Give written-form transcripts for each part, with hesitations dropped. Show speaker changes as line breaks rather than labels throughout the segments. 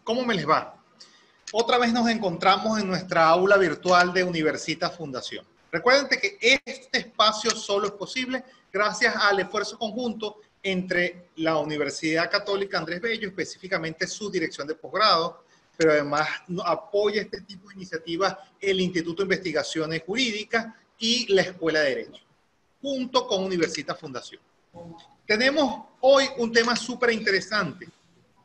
¿Cómo me les va? Otra vez nos encontramos en nuestra aula virtual de Universitas Fundación. Recuerden que este espacio solo es posible gracias al esfuerzo conjunto entre la Universidad Católica Andrés Bello, específicamente su dirección de posgrado, pero además apoya este tipo de iniciativas el Instituto de Investigaciones Jurídicas y la Escuela de Derecho, junto con Universitas Fundación. Tenemos hoy un tema súper interesante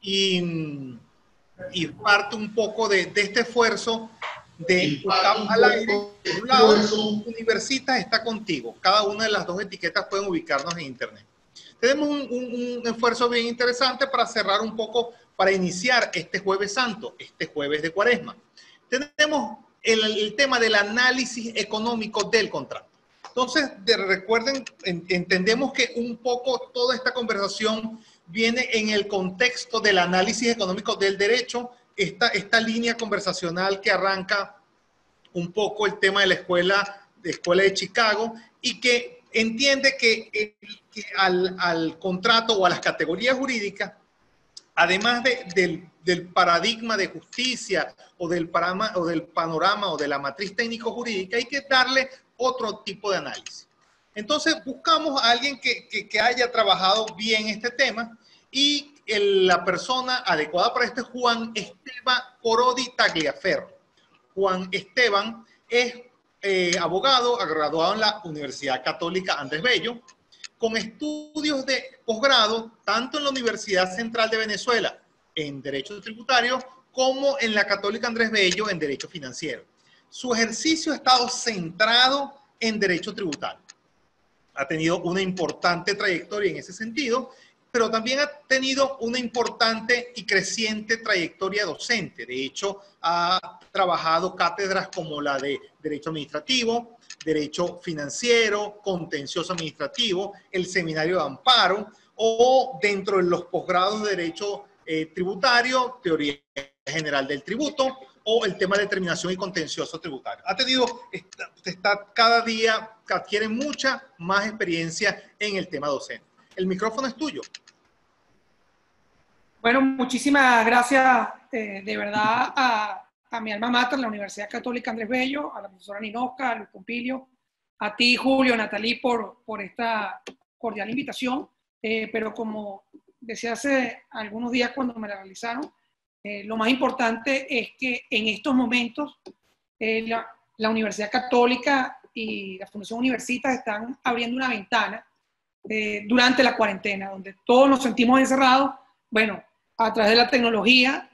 y parte un poco de este esfuerzo de UCAP al aire. Por un lado, Universitas está contigo. Cada una de las dos etiquetas pueden ubicarnos en Internet. Tenemos un esfuerzo bien interesante para cerrar un poco, para iniciar este Jueves Santo, este jueves de Cuaresma. Tenemos el tema del análisis económico del contrato. Entonces, recuerden, entendemos que un poco toda esta conversación viene en el contexto del análisis económico del derecho, esta línea conversacional que arranca un poco el tema de la escuela de Chicago y que entiende que al contrato o a las categorías jurídicas, además del paradigma de justicia o del panorama o de la matriz técnico-jurídica, hay que darle otro tipo de análisis. Entonces buscamos a alguien que haya trabajado bien este tema y la persona adecuada para esto es Juan Esteban Corodi Tagliaferro. Juan Esteban es abogado, graduado en la Universidad Católica Andrés Bello, con estudios de posgrado tanto en la Universidad Central de Venezuela en Derecho Tributario como en la Católica Andrés Bello en Derecho Financiero. Su ejercicio ha estado centrado en Derecho Tributario. Ha tenido una importante trayectoria en ese sentido, pero también ha tenido una importante y creciente trayectoria docente. De hecho, ha trabajado cátedras como la de Derecho Administrativo, Derecho Financiero, Contencioso Administrativo, el Seminario de Amparo, o dentro de los posgrados de Derecho Tributario, Teoría General del Tributo, o el tema de determinación y contencioso tributario. Ha tenido, cada día adquiere mucha más experiencia en el tema docente. El micrófono es tuyo.
Bueno, muchísimas gracias de verdad a mi alma mater, la Universidad Católica Andrés Bello, a la profesora Ninosca, a Luis Pompilio, a ti, Julio, Natalí, por esta cordial invitación. Pero como decía hace algunos días cuando me la realizaron, lo más importante es que en estos momentos la Universidad Católica y la Fundación Universitas están abriendo una ventana durante la cuarentena, donde todos nos sentimos encerrados. Bueno, a través de la tecnología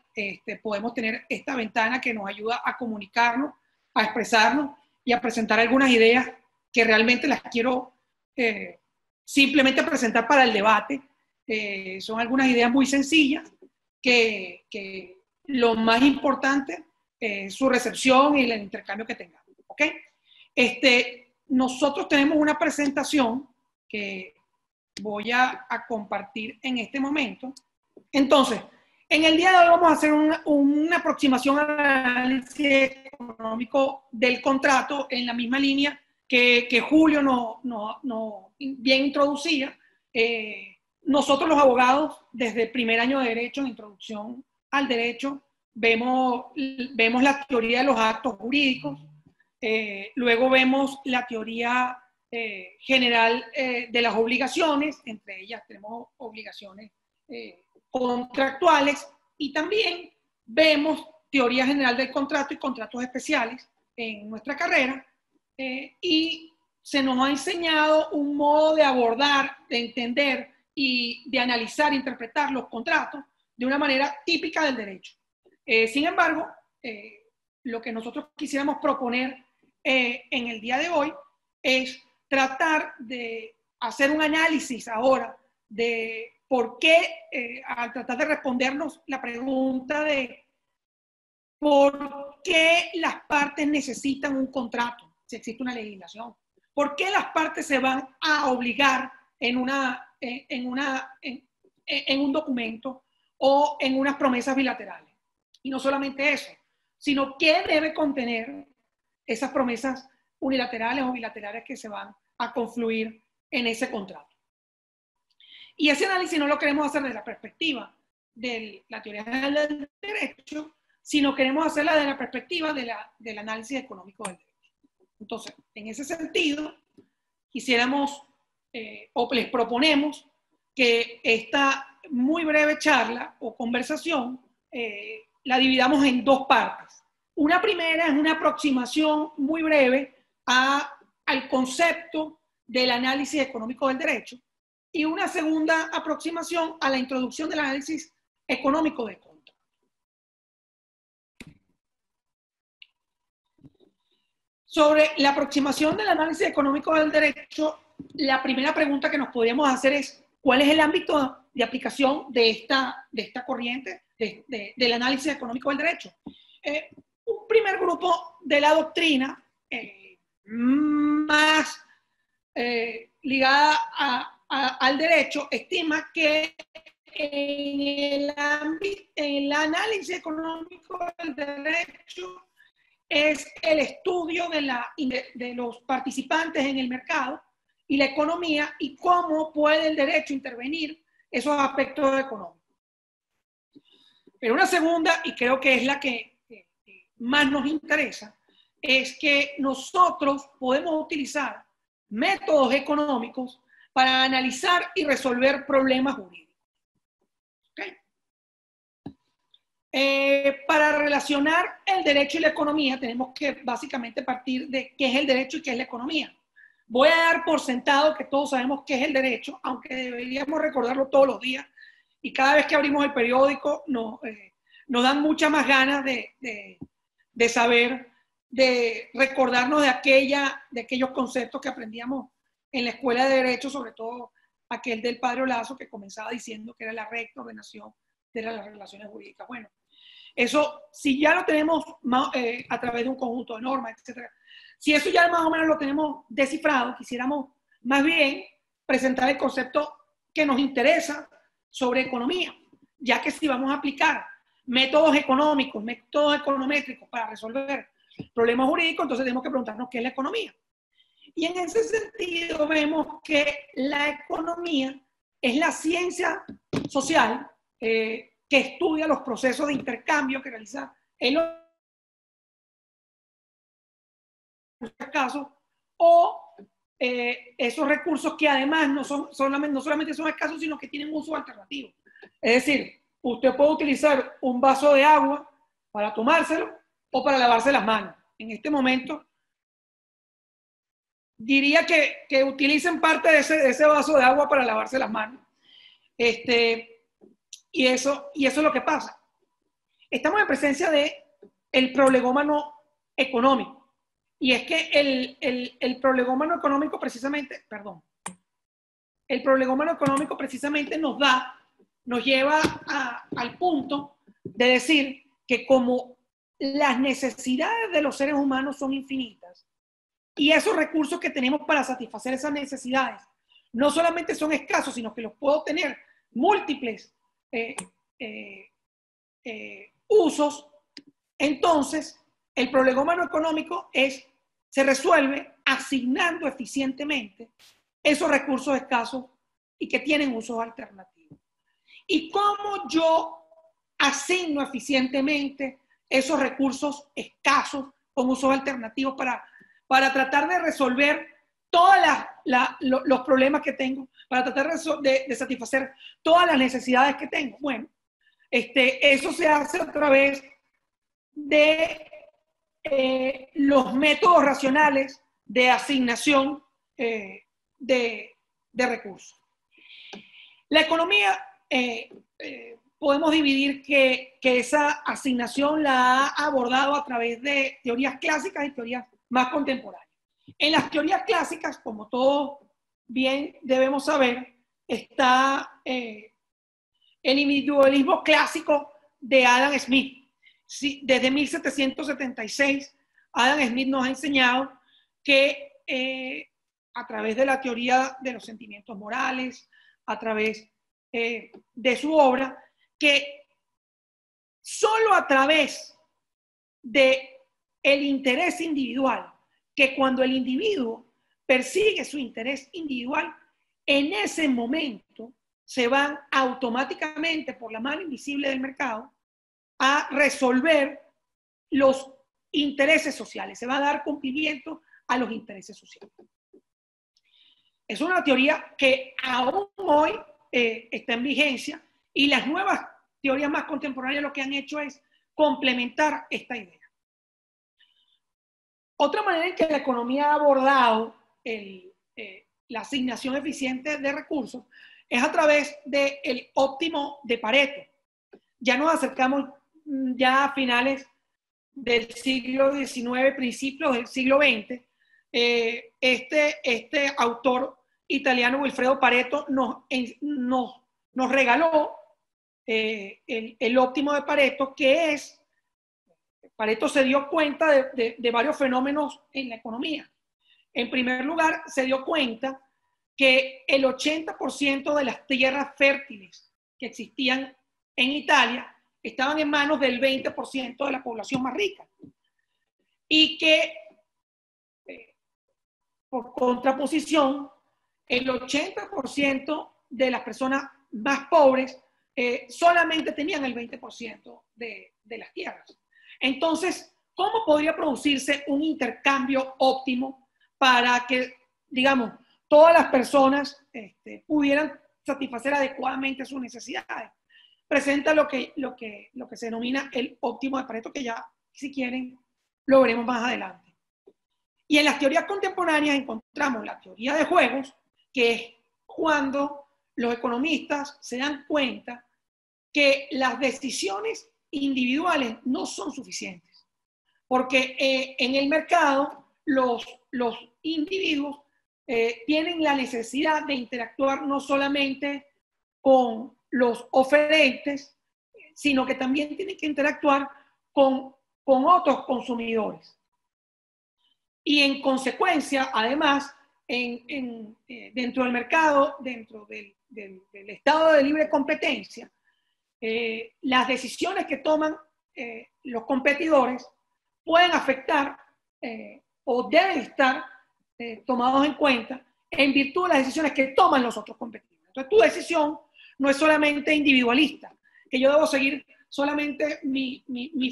podemos tener esta ventana que nos ayuda a comunicarnos, a expresarnos y a presentar algunas ideas que realmente las quiero simplemente presentar para el debate. Son algunas ideas muy sencillas que lo más importante es su recepción y el intercambio que tengamos. ¿Okay? Nosotros tenemos una presentación que voy a compartir en este momento. Entonces, en el día de hoy vamos a hacer una aproximación al análisis económico del contrato en la misma línea que Julio no bien introducía. Nosotros los abogados, desde el primer año de Derecho, en Introducción al Derecho, vemos la teoría de los actos jurídicos, luego vemos la teoría general de las obligaciones, entre ellas tenemos obligaciones contractuales, y también vemos teoría general del contrato y contratos especiales en nuestra carrera, y se nos ha enseñado un modo de abordar, de entender y de analizar e interpretar los contratos de una manera típica del derecho. Sin embargo, lo que nosotros quisiéramos proponer en el día de hoy es tratar de hacer un análisis ahora de por qué, al tratar de respondernos la pregunta de por qué las partes necesitan un contrato, si existe una legislación. ¿Por qué las partes se van a obligar en un documento o en unas promesas bilaterales? Y no solamente eso, sino qué debe contener esas promesas unilaterales o bilaterales que se van a confluir en ese contrato. Y ese análisis no lo queremos hacer desde la perspectiva la teoría general del derecho, sino queremos hacerla desde la perspectiva del análisis económico del derecho. Entonces, en ese sentido, quisiéramos o les proponemos que esta muy breve charla o conversación la dividamos en dos partes. Una primera es una aproximación muy breve al concepto del análisis económico del derecho, y una segunda aproximación a la introducción del análisis económico del contrato. Sobre la aproximación del análisis económico del derecho, la primera pregunta que nos podríamos hacer es: ¿cuál es el ámbito de aplicación de esta corriente del análisis económico del derecho? Un primer grupo de la doctrina más ligada al derecho estima que en el análisis económico del derecho es el estudio de los participantes en el mercado y la economía, y cómo puede el derecho intervenir esos aspectos económicos. Pero una segunda, y creo que es la que más nos interesa, es que nosotros podemos utilizar métodos económicos para analizar y resolver problemas jurídicos. ¿Okay? Para relacionar el derecho y la economía tenemos que básicamente partir de qué es el derecho y qué es la economía. Voy a dar por sentado que todos sabemos qué es el derecho, aunque deberíamos recordarlo todos los días, y cada vez que abrimos el periódico nos dan muchas más ganas de saber, de recordarnos de aquellos conceptos que aprendíamos en la escuela de Derecho, sobre todo aquel del padre Olazo, que comenzaba diciendo que era la recta ordenación de las relaciones jurídicas. Bueno, eso, si ya lo tenemos a través de un conjunto de normas, etc., si eso ya más o menos lo tenemos descifrado, quisiéramos más bien presentar el concepto que nos interesa sobre economía, ya que si vamos a aplicar métodos económicos, métodos econométricos para resolver problemas jurídicos, entonces tenemos que preguntarnos qué es la economía. Y en ese sentido vemos que la economía es la ciencia social que estudia los procesos de intercambio que realiza el casos, o esos recursos que además no solamente son escasos, sino que tienen uso alternativo. Es decir, usted puede utilizar un vaso de agua para tomárselo o para lavarse las manos. En este momento, diría que utilicen parte de ese vaso de agua para lavarse las manos. Y eso es lo que pasa. Estamos en presencia del prolegómano económico. Y es que el prolegómano económico precisamente, el prolegómano económico precisamente nos lleva al punto de decir que como las necesidades de los seres humanos son infinitas, y esos recursos que tenemos para satisfacer esas necesidades no solamente son escasos, sino que los puedo tener múltiples usos, entonces el prolegómano económico se resuelve asignando eficientemente esos recursos escasos y que tienen usos alternativos. ¿Y cómo yo asigno eficientemente esos recursos escasos con usos alternativos para tratar de resolver todos los problemas que tengo, para tratar de satisfacer todas las necesidades que tengo? Bueno, eso se hace a través de los métodos racionales de asignación de recursos. La economía, podemos dividir que esa asignación la ha abordado a través de teorías clásicas y teorías más contemporáneas. En las teorías clásicas, como todos bien debemos saber, está el individualismo clásico de Adam Smith. Sí, desde 1776, Adam Smith nos ha enseñado que a través de la teoría de los sentimientos morales, a través de su obra, que solo a través del interés individual, que cuando el individuo persigue su interés individual, en ese momento se van automáticamente por la mano invisible del mercado a resolver los intereses sociales, se va a dar cumplimiento a los intereses sociales. Es una teoría que aún hoy está en vigencia, y las nuevas teorías más contemporáneas lo que han hecho es complementar esta idea. Otra manera en que la economía ha abordado la asignación eficiente de recursos es a través del óptimo de Pareto. Ya nos acercamos ya a finales del siglo XIX, principios del siglo XX. Este autor italiano, Wilfredo Pareto, nos regaló el óptimo de Pareto, que es, Pareto se dio cuenta de varios fenómenos en la economía. En primer lugar, se dio cuenta que el 80% de las tierras fértiles que existían en Italia estaban en manos del 20% de la población más rica. Y que, por contraposición, el 80% de las personas más pobres solamente tenían el 20% de las tierras. Entonces, ¿cómo podría producirse un intercambio óptimo para que, digamos, todas las personas pudieran satisfacer adecuadamente sus necesidades? Presenta lo que se denomina el óptimo de Pareto, que ya, si quieren, lo veremos más adelante. Y en las teorías contemporáneas encontramos la teoría de juegos, que es cuando los economistas se dan cuenta que las decisiones individuales no son suficientes, porque en el mercado los individuos tienen la necesidad de interactuar no solamente con los oferentes, sino que también tienen que interactuar con otros consumidores. Y en consecuencia, además, dentro del mercado, dentro del estado de libre competencia, las decisiones que toman los competidores pueden afectar o deben estar tomados en cuenta en virtud de las decisiones que toman los otros competidores. Entonces, tu decisión no es solamente individualista, que yo debo seguir solamente mi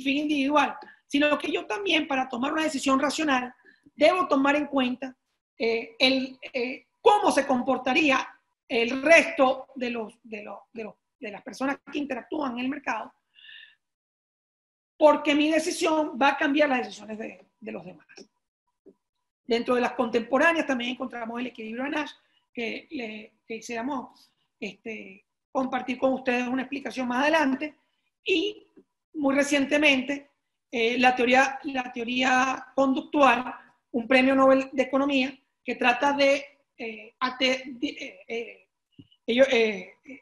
fin individual, sino que yo también, para tomar una decisión racional, debo tomar en cuenta cómo se comportaría el resto de las personas que interactúan en el mercado, porque mi decisión va a cambiar las decisiones de los demás. Dentro de las contemporáneas también encontramos el equilibrio de Nash, que quisiéramos compartir con ustedes una explicación más adelante, y muy recientemente la teoría conductual, un premio Nobel de Economía que trata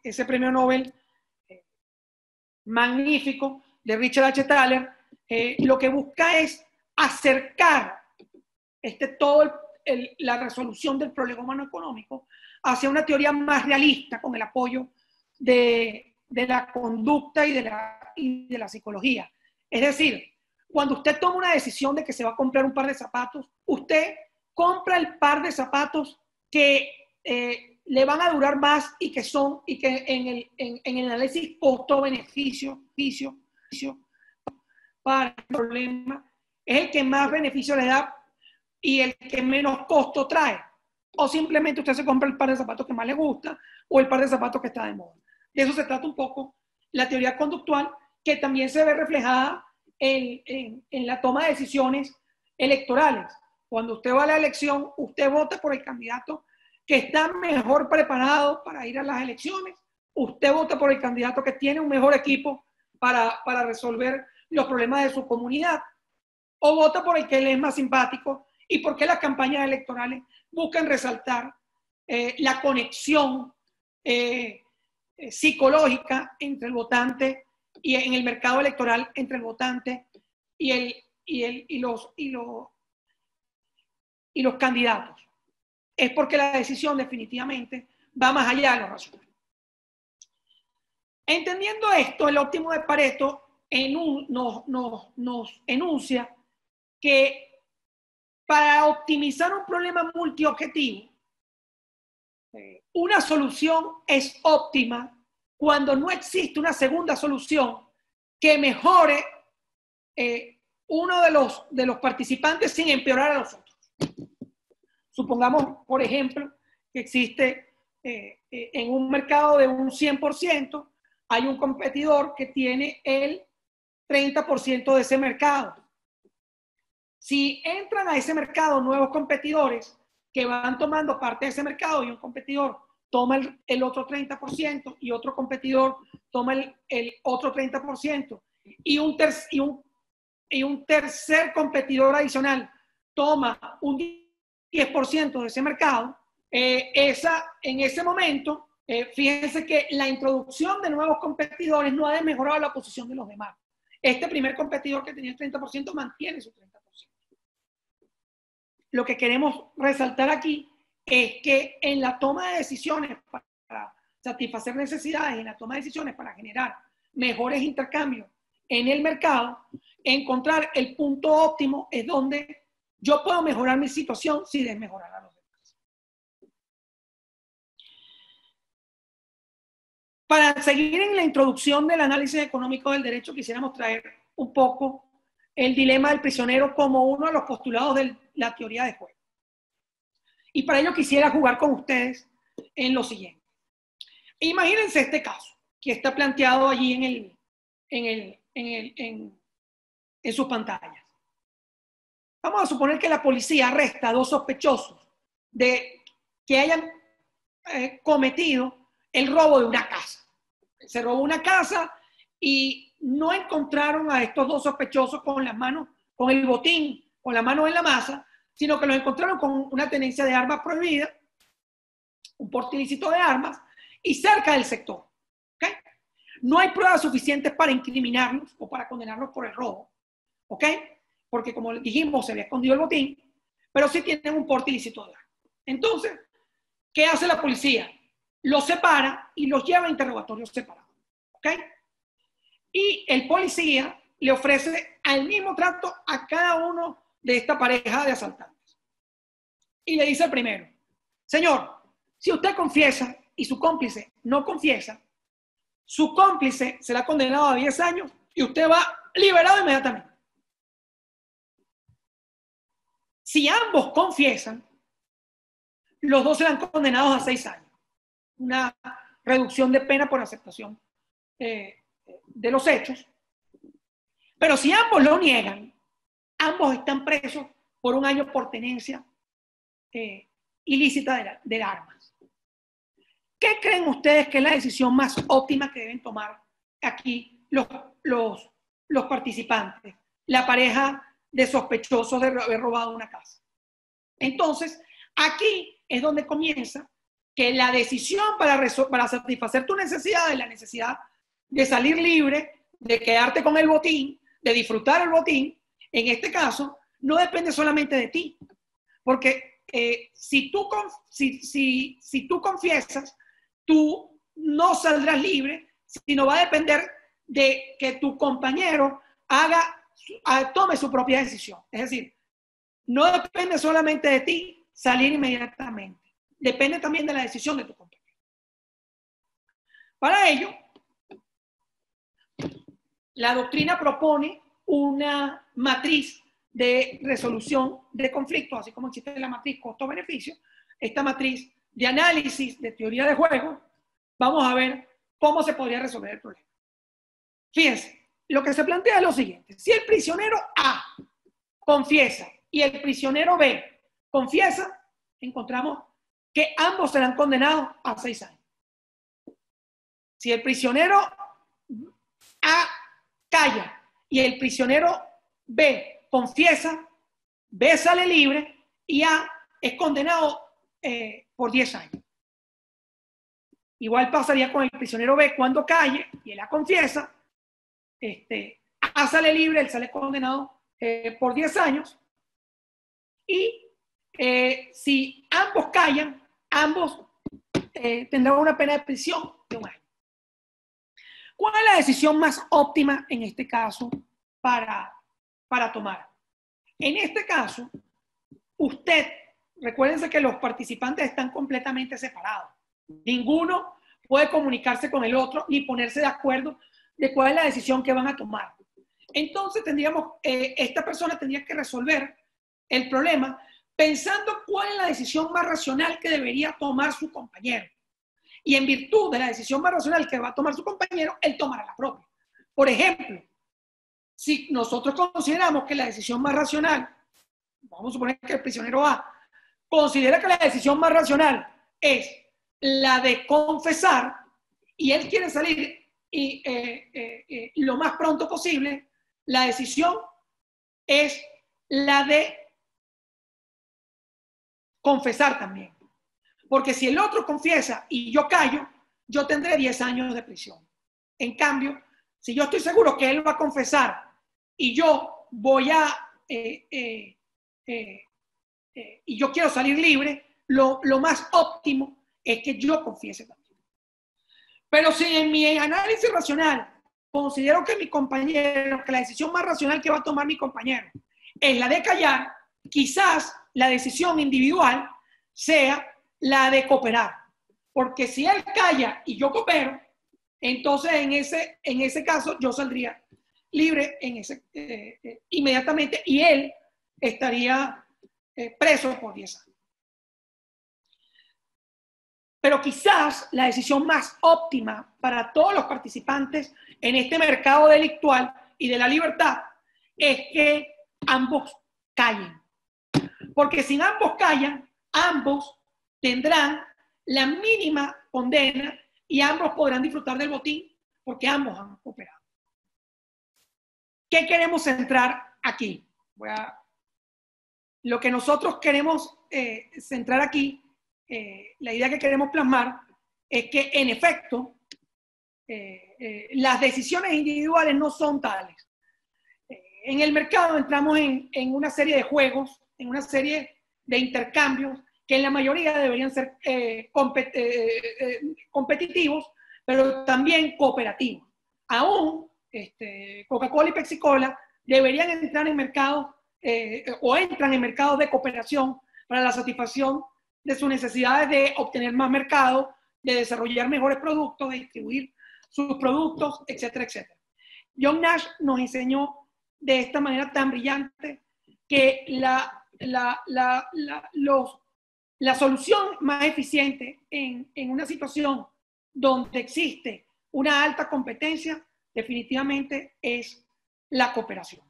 ese premio Nobel magnífico de Richard H. Thaler, lo que busca es acercar la resolución del problema humano económico hacia una teoría más realista, con el apoyo de la conducta y de la psicología. Es decir, cuando usted toma una decisión de que se va a comprar un par de zapatos, usted compra el par de zapatos que le van a durar más y que en el análisis costo-beneficio para el problema es el que más beneficio le da y el que menos costo trae. O simplemente usted se compra el par de zapatos que más le gusta o el par de zapatos que está de moda. De eso se trata un poco la teoría conductual, que también se ve reflejada en la toma de decisiones electorales. Cuando usted va a la elección, usted vota por el candidato que está mejor preparado para ir a las elecciones. Usted vota por el candidato que tiene un mejor equipo para resolver los problemas de su comunidad. O vota por el que le es más simpático, y porque las campañas electorales buscan resaltar la conexión psicológica entre el votante y en el mercado electoral entre el votante y los candidatos. Es porque la decisión definitivamente va más allá de lo racional. Entendiendo esto, el óptimo de Pareto nos enuncia que para optimizar un problema multiobjetivo, una solución es óptima cuando no existe una segunda solución que mejore uno de los participantes sin empeorar a los otros. Supongamos, por ejemplo, que existe en un mercado de un 100%, hay un competidor que tiene el 30% de ese mercado. Si entran a ese mercado nuevos competidores que van tomando parte de ese mercado y un competidor toma el otro 30% y otro competidor toma el otro 30% y un tercer competidor adicional toma un 10% de ese mercado, en ese momento, fíjense que la introducción de nuevos competidores no ha mejorado la posición de los demás. Este primer competidor que tenía el 30% mantiene su 30%. Lo que queremos resaltar aquí es que en la toma de decisiones para satisfacer necesidades, en la toma de decisiones para generar mejores intercambios en el mercado, encontrar el punto óptimo es donde yo puedo mejorar mi situación sin desmejorar a los demás. Para seguir en la introducción del análisis económico del derecho, quisiéramos traer un poco el dilema del prisionero como uno de los postulados de la teoría de juego. Y para ello quisiera jugar con ustedes en lo siguiente. Imagínense este caso que está planteado allí en sus pantallas. Vamos a suponer que la policía arresta a dos sospechosos de que hayan cometido el robo de una casa. Se robó una casa y no encontraron a estos dos sospechosos con las manos, con el botín, con las manos en la masa, sino que los encontraron con una tenencia de armas prohibida, un porte ilícito de armas, y cerca del sector. ¿Okay? No hay pruebas suficientes para incriminarlos o para condenarlos por el robo, ¿ok? Porque como dijimos, se había escondido el botín, pero sí tienen un porte ilícito de armas. Entonces, ¿qué hace la policía? Los separa y los lleva a interrogatorios separados, ¿ok? Y el policía le ofrece el mismo trato a cada uno de esta pareja de asaltantes. Y le dice al primero: señor, si usted confiesa y su cómplice no confiesa, su cómplice será condenado a 10 años y usted va liberado inmediatamente. Si ambos confiesan, los dos serán condenados a 6 años. Una reducción de pena por aceptación de los hechos. Pero si ambos lo niegan, ambos están presos por 1 año por tenencia ilícita de armas. ¿Qué creen ustedes que es la decisión más óptima que deben tomar aquí los participantes? La pareja de sospechosos de haber robado una casa. Entonces, aquí es donde comienza que la decisión para satisfacer tu necesidad es la necesidad de salir libre, de quedarte con el botín, de disfrutar el botín. En este caso, no depende solamente de ti, porque si tú confiesas, tú no saldrás libre, sino va a depender de que tu compañero tome su propia decisión. Es decir, no depende solamente de ti salir inmediatamente, depende también de la decisión de tu compañero. Para ello, la doctrina propone una matriz de resolución de conflictos, así como existe la matriz costo-beneficio, esta matriz de análisis de teoría de juego. Vamos a ver cómo se podría resolver el problema. Fíjense, lo que se plantea es lo siguiente: si el prisionero A confiesa y el prisionero B confiesa, encontramos que ambos serán condenados a 6 años. Si el prisionero A calla y el prisionero B confiesa, B sale libre y A es condenado por 10 años. Igual pasaría con el prisionero B cuando calle y él A confiesa, A sale libre, él sale condenado por 10 años. Y si ambos callan, ambos tendrán una pena de prisión de 1 año. ¿Cuál es la decisión más óptima en este caso para tomar? En este caso, usted recuérdense que los participantes están completamente separados. Ninguno puede comunicarse con el otro ni ponerse de acuerdo de cuál es la decisión que van a tomar. Entonces esta persona tendría que resolver el problema pensando cuál es la decisión más racional que debería tomar su compañero. Y en virtud de la decisión más racional que va a tomar su compañero, él tomará la propia. Por ejemplo, si nosotros consideramos que la decisión más racional, vamos a suponer que el prisionero A considera que la decisión más racional es la de confesar y él quiere salir lo más pronto posible, la decisión es la de confesar también. Porque si el otro confiesa y yo callo, yo tendré 10 años de prisión. En cambio, si yo estoy seguro que él va a confesar y yo voy a y yo quiero salir libre, lo más óptimo es que yo confiese también. Pero si en mi análisis racional considero que que la decisión más racional que va a tomar mi compañero es la de callar, quizás la decisión individual sea la de cooperar. Porque si él calla y yo coopero, entonces en ese caso yo saldría libre inmediatamente y él estaría preso por 10 años. Pero quizás la decisión más óptima para todos los participantes en este mercado delictual y de la libertad es que ambos callen. Porque si ambos callan, ambos tendrán la mínima condena y ambos podrán disfrutar del botín porque ambos han cooperado. ¿Qué queremos centrar aquí? Lo que nosotros queremos centrar aquí, la idea que queremos plasmar es que en efecto las decisiones individuales no son tales. En el mercado entramos en una serie de juegos, en una serie de intercambios que en la mayoría deberían ser competitivos, pero también cooperativos. Aún Coca-Cola y Pepsi-Cola deberían entrar en mercados o entran en mercados de cooperación para la satisfacción de sus necesidades de obtener más mercado, de desarrollar mejores productos, de distribuir sus productos, etcétera, etcétera. John Nash nos enseñó de esta manera tan brillante que la solución más eficiente en una situación donde existe una alta competencia definitivamente es la cooperación.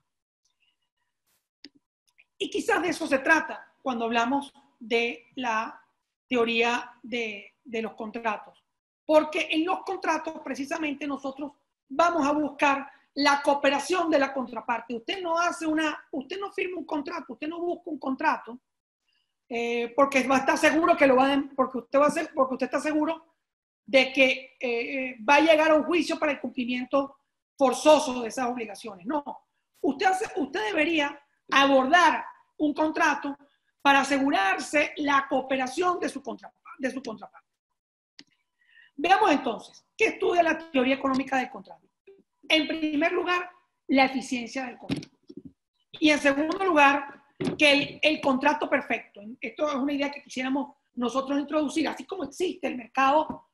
Y quizás de eso se trata cuando hablamos de la teoría de los contratos. Porque en los contratos precisamente nosotros vamos a buscar la cooperación de la contraparte. Usted no firma un contrato, usted no busca un contrato porque va a estar seguro que porque usted está seguro de que va a llegar a un juicio para el cumplimiento forzoso de esas obligaciones. No, usted debería abordar un contrato para asegurarse la cooperación de su contraparte. Veamos entonces, ¿qué estudia la teoría económica del contrato? En primer lugar, la eficiencia del contrato. Y en segundo lugar, que el contrato perfecto. Esto es una idea que quisiéramos nosotros introducir, así como existe el mercado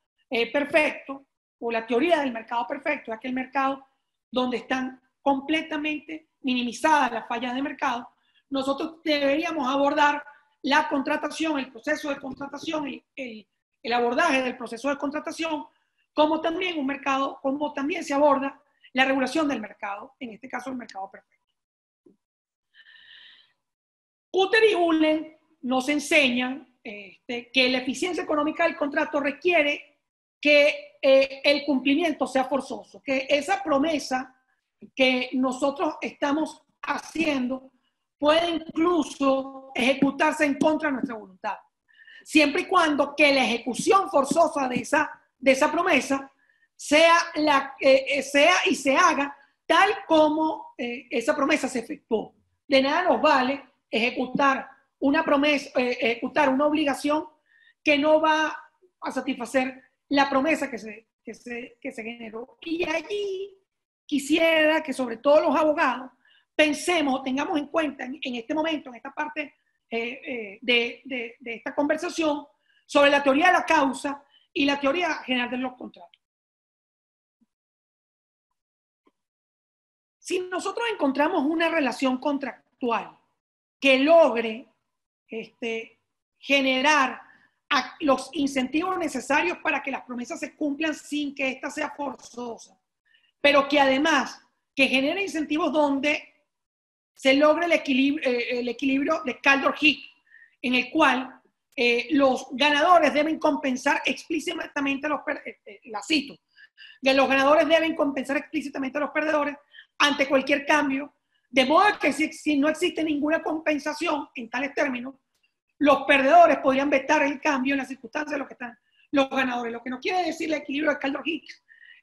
perfecto, o la teoría del mercado perfecto, es aquel mercado donde están completamente minimizadas las fallas de mercado. Nosotros deberíamos abordar la contratación, el proceso de contratación, el abordaje del proceso de contratación, como también se aborda la regulación del mercado, en este caso el mercado perfecto. Kutter y Uhlen nos enseñan que la eficiencia económica del contrato requiere que el cumplimiento sea forzoso, que esa promesa que nosotros estamos haciendo puede incluso ejecutarse en contra de nuestra voluntad, siempre y cuando que la ejecución forzosa de esa promesa sea y se haga tal como esa promesa se efectuó. De nada nos vale ejecutar una promesa, ejecutar una obligación que no va a satisfacer la promesa que se generó. Y allí quisiera que sobre todo los abogados pensemos, tengamos en cuenta en este momento, en esta parte de esta conversación sobre la teoría de la causa y la teoría general de los contratos. Si nosotros encontramos una relación contractual que logre generar los incentivos necesarios para que las promesas se cumplan sin que ésta sea forzosa, pero que además que genere incentivos donde se logre el equilibrio de Kaldor-Hick, en el cual los ganadores deben compensar explícitamente a los la cito, que los ganadores deben compensar explícitamente a los perdedores ante cualquier cambio, de modo que si no existe ninguna compensación en tales términos, los perdedores podrían vetar el cambio en las circunstancias de lo que están los ganadores. Lo que no quiere decir el equilibrio de Kaldor-Hick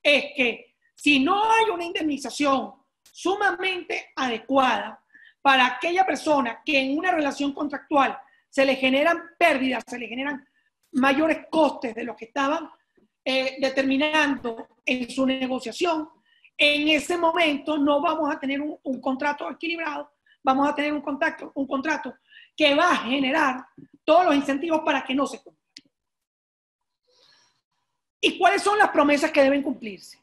es que si no hay una indemnización sumamente adecuada para aquella persona que en una relación contractual se le generan pérdidas, se le generan mayores costes de lo que estaban determinando en su negociación, en ese momento no vamos a tener un contrato equilibrado, vamos a tener un contrato que va a generar todos los incentivos para que no se cumplan. ¿Y cuáles son las promesas que deben cumplirse?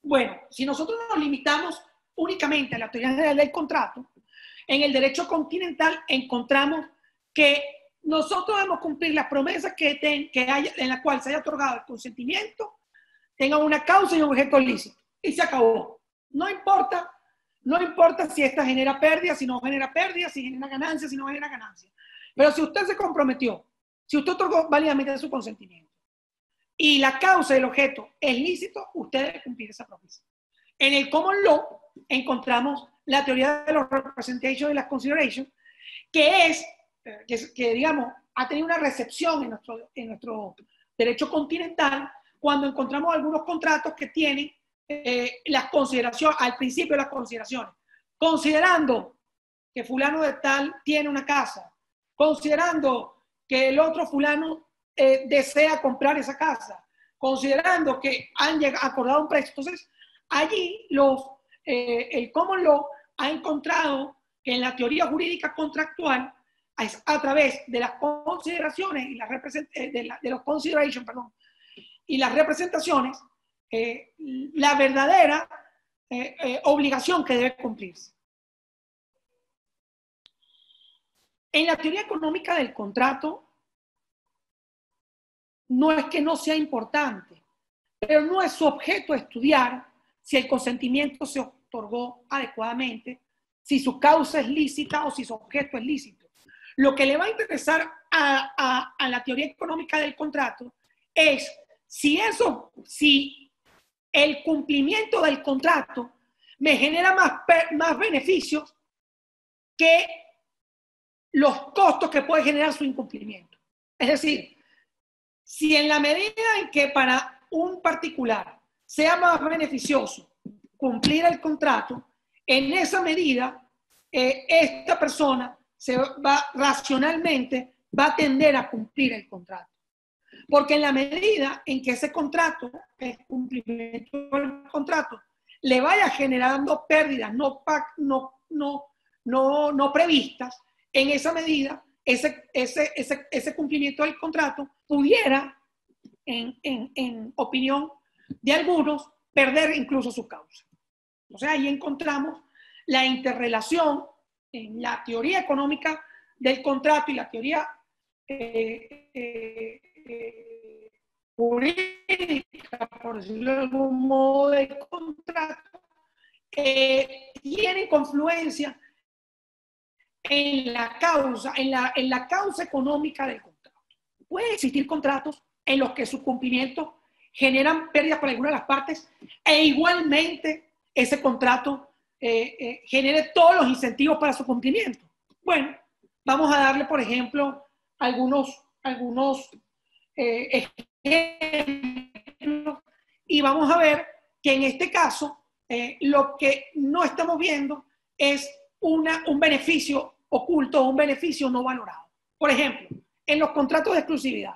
Bueno, si nosotros nos limitamos únicamente a la teoría general del contrato, en el derecho continental encontramos que nosotros debemos cumplir las promesas en la cual se haya otorgado el consentimiento, tenga una causa y un objeto lícito. Y se acabó. No importa si esta genera pérdida, si no genera pérdida, si genera ganancia, si no genera ganancia. Pero si usted se comprometió, si usted otorgó válidamente su consentimiento y la causa y el objeto es lícito, usted debe cumplir esa promesa. En el common law encontramos la teoría de los representations y las considerations, que digamos, ha tenido una recepción en nuestro derecho continental cuando encontramos algunos contratos que tienen las consideraciones, al principio las consideraciones, considerando que fulano de tal tiene una casa, considerando que el otro fulano desea comprar esa casa, considerando que han acordado un precio. Entonces, allí el common law ha encontrado que en la teoría jurídica contractual, a través de las consideraciones y de los considerations, perdón, y las representaciones, la verdadera obligación que debe cumplirse. En la teoría económica del contrato, no es que no sea importante, pero no es su objeto estudiar si el consentimiento se otorgó adecuadamente, si su causa es lícita o si su objeto es lícito. Lo que le va a interesar a la teoría económica del contrato es si el cumplimiento del contrato me genera más beneficios que los costos que puede generar su incumplimiento. Es decir, si en la medida en que para un particular sea más beneficioso cumplir el contrato, en esa medida esta persona racionalmente va a tender a cumplir el contrato. Porque en la medida en que ese contrato, el cumplimiento del contrato, le vaya generando pérdidas no previstas, en esa medida ese cumplimiento del contrato pudiera, en opinión de algunos, perder incluso su causa. O sea, ahí encontramos la interrelación en la teoría económica del contrato y la teoría jurídica, por decirlo de algún modo, del contrato, tienen confluencia en la causa económica del contrato. Pueden existir contratos en los que su cumplimiento generan pérdidas para alguna de las partes e igualmente ese contrato genere todos los incentivos para su cumplimiento. Bueno, vamos a darle, por ejemplo, algunos ejemplos y vamos a ver que en este caso lo que no estamos viendo es un beneficio oculto o un beneficio no valorado. Por ejemplo, en los contratos de exclusividad,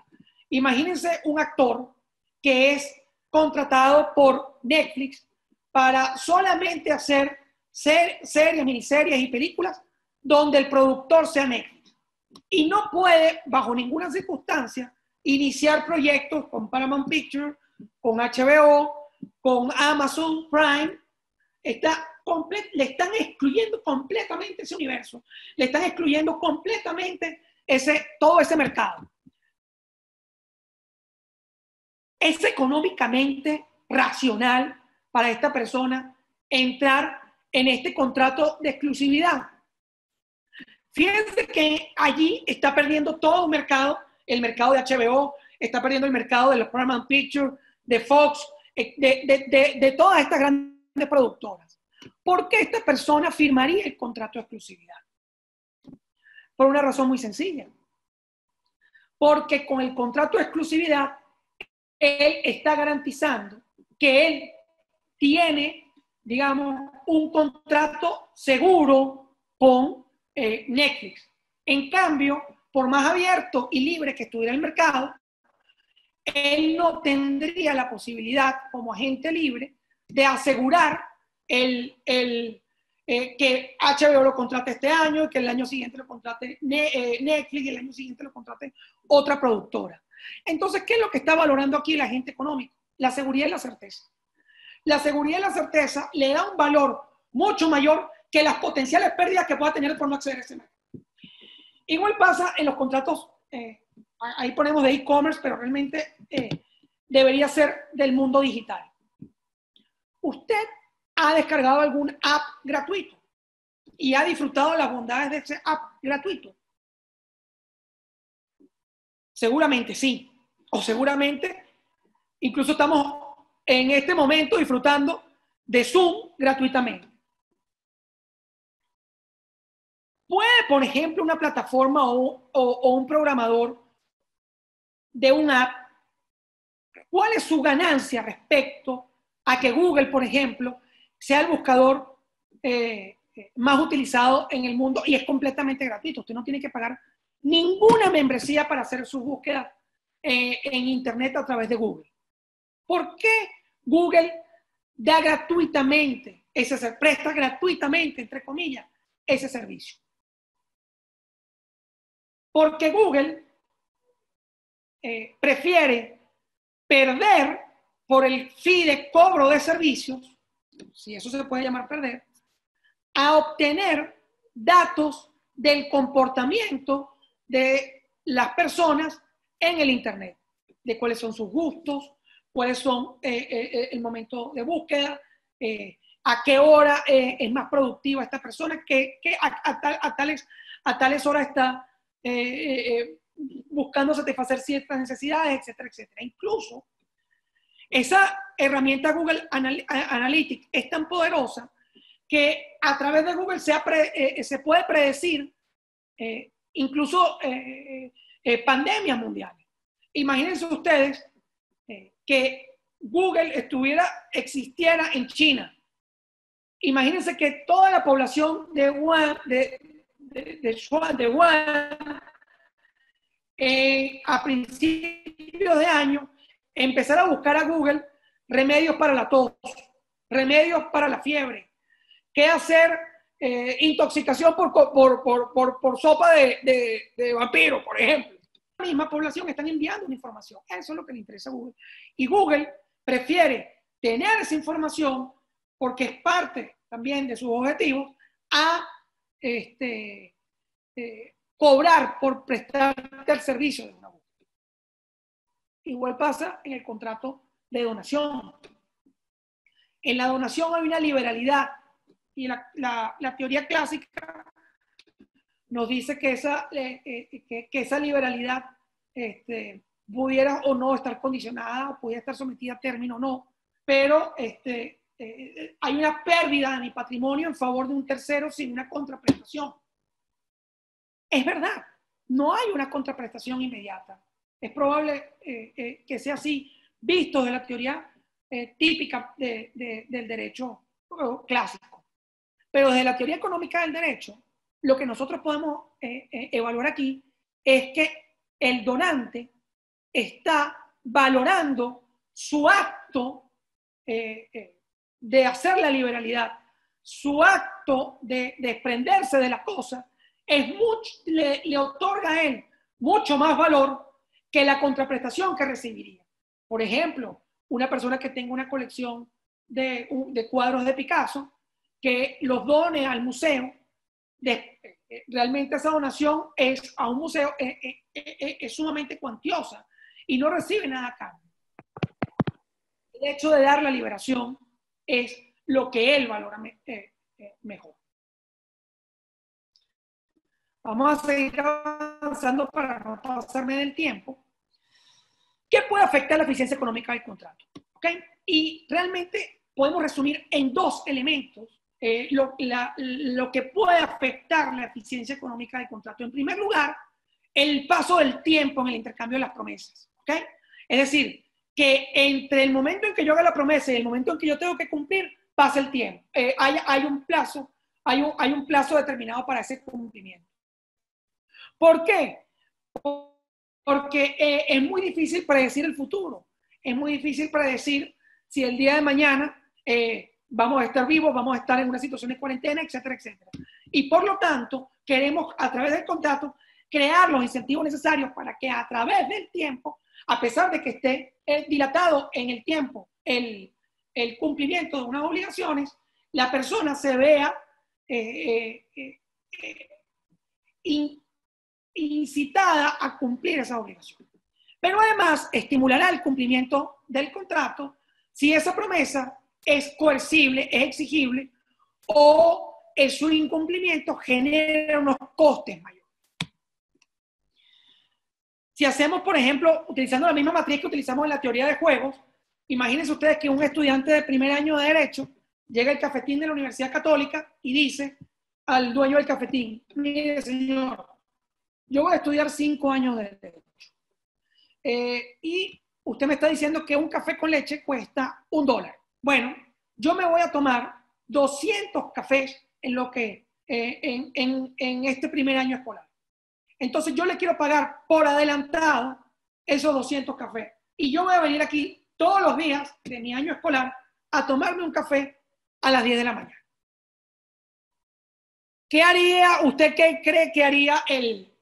imagínense un actor que es contratado por Netflix para solamente hacer series, miniseries y películas donde el productor sea Netflix. y no puede, bajo ninguna circunstancia, iniciar proyectos con Paramount Pictures, con HBO, con Amazon Prime. Le están excluyendo completamente ese universo, le están excluyendo completamente todo ese mercado. ¿Es económicamente racional para esta persona entrar en este contrato de exclusividad? Fíjense que allí está perdiendo todo un mercado, el mercado de HBO, está perdiendo el mercado de los Paramount Pictures, de Fox, de todas estas grandes productoras. ¿Por qué esta persona firmaría el contrato de exclusividad? Por una razón muy sencilla. Porque con el contrato de exclusividad, él está garantizando que él tiene, digamos, un contrato seguro con Netflix. En cambio, por más abierto y libre que estuviera el mercado, él no tendría la posibilidad, como agente libre, de asegurar que HBO lo contrate este año, y que el año siguiente lo contrate Netflix, y el año siguiente lo contrate otra productora. Entonces, ¿qué es lo que está valorando aquí el agente económico? La seguridad y la certeza. La seguridad y la certeza le da un valor mucho mayor que las potenciales pérdidas que pueda tener por no acceder a ese mercado. Igual pasa en los contratos, ahí ponemos de e-commerce, pero realmente debería ser del mundo digital. Usted ha descargado algún app gratuito y ha disfrutado las bondades de ese app gratuito. Seguramente sí, o seguramente incluso estamos en este momento disfrutando de Zoom gratuitamente. ¿Puede, por ejemplo, una plataforma o un programador de un app, cuál es su ganancia respecto a que Google, por ejemplo, sea el buscador más utilizado en el mundo y es completamente gratuito? Usted no tiene que pagar ninguna membresía para hacer sus búsquedas en Internet a través de Google. ¿Por qué Google da gratuitamente, presta gratuitamente, entre comillas, ese servicio? Porque Google prefiere perder por el fee de cobro de servicios, si eso se puede llamar perder, a obtener datos del comportamiento de las personas en el Internet, de cuáles son sus gustos, cuáles son el momento de búsqueda, a qué hora es más productiva esta persona, a tales horas está buscando satisfacer ciertas necesidades, etcétera, etcétera. Incluso esa herramienta Google Analytics es tan poderosa que a través de Google se puede predecir incluso pandemias mundiales. Imagínense ustedes que Google existiera en China. Imagínense que toda la población de Wuhan, a principios de año, empezar a buscar a Google remedios para la tos, remedios para la fiebre, qué hacer, intoxicación por sopa de vampiro, por ejemplo. La misma población están enviando una información. Eso es lo que le interesa a Google. Y Google prefiere tener esa información porque es parte también de sus objetivos a cobrar por prestarte el servicio de una búsqueda. Igual pasa en el contrato de donación. En la donación hay una liberalidad y la teoría clásica nos dice que esa liberalidad pudiera o no estar condicionada, o pudiera estar sometida a término o no, pero hay una pérdida de mi patrimonio en favor de un tercero sin una contraprestación. Es verdad, no hay una contraprestación inmediata. Es probable que sea así, visto de la teoría típica del derecho clásico. Pero desde la teoría económica del derecho, lo que nosotros podemos evaluar aquí es que el donante está valorando su acto de hacer la liberalidad, su acto de desprenderse de la cosa le otorga a él mucho más valor que la contraprestación que recibiría. Por ejemplo, una persona que tenga una colección de cuadros de Picasso, que los done al museo, realmente esa donación a un museo es sumamente cuantiosa y no recibe nada a cambio. El hecho de dar la liberación es lo que él valora mejor. Vamos a seguir avanzando para no pasarme del tiempo. ¿Qué puede afectar la eficiencia económica del contrato? ¿Okay? Y realmente podemos resumir en dos elementos lo que puede afectar la eficiencia económica del contrato. En primer lugar, el paso del tiempo en el intercambio de las promesas. ¿Okay? Es decir, que entre el momento en que yo haga la promesa y el momento en que yo tengo que cumplir, pasa el tiempo. Hay un plazo determinado para ese cumplimiento. ¿Por qué? Porque es muy difícil predecir el futuro. Es muy difícil predecir si el día de mañana vamos a estar vivos, vamos a estar en una situación de cuarentena, etcétera, etcétera. Y por lo tanto, queremos a través del contrato crear los incentivos necesarios para que a través del tiempo, a pesar de que esté dilatado en el tiempo el cumplimiento de unas obligaciones, la persona se vea incitada a cumplir esa obligación. Pero además estimulará el cumplimiento del contrato si esa promesa es coercible, es exigible o su incumplimiento genera unos costes mayores. Si hacemos, por ejemplo, utilizando la misma matriz que utilizamos en la teoría de juegos, imagínense ustedes que un estudiante de primer año de Derecho llega al cafetín de la Universidad Católica y dice al dueño del cafetín: mire, señor, yo voy a estudiar 5 años de Derecho. Y usted me está diciendo que un café con leche cuesta $1. Bueno, yo me voy a tomar 200 cafés en este primer año escolar. Entonces yo le quiero pagar por adelantado esos 200 cafés. Y yo voy a venir aquí todos los días de mi año escolar a tomarme un café a las 10 de la mañana. ¿Qué haría, usted qué cree que haría el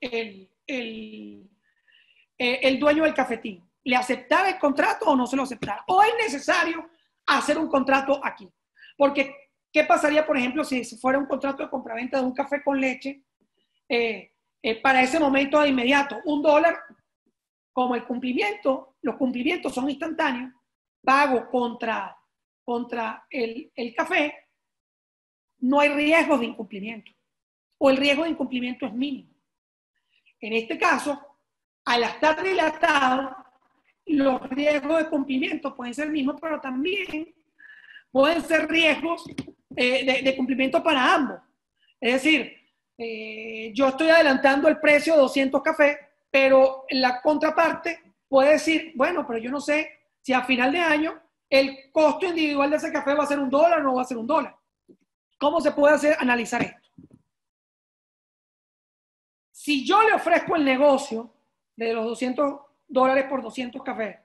dueño del cafetín? ¿Le aceptara el contrato o no se lo aceptara? ¿O es necesario hacer un contrato aquí? Porque, ¿qué pasaría, por ejemplo, si fuera un contrato de compraventa de un café con leche? Para ese momento de inmediato, $1, como los cumplimientos son instantáneos, pago contra el café, no hay riesgos de incumplimiento, o el riesgo de incumplimiento es mínimo. En este caso, al estar dilatado, los riesgos de cumplimiento pueden ser mismos, pero también pueden ser riesgos de cumplimiento para ambos. Es decir, yo estoy adelantando el precio de 200 cafés, pero la contraparte puede decir: bueno, pero yo no sé si a final de año el costo individual de ese café va a ser $1 o no va a ser $1. ¿Cómo se puede analizar esto? Si yo le ofrezco el negocio de los $200 por 200 cafés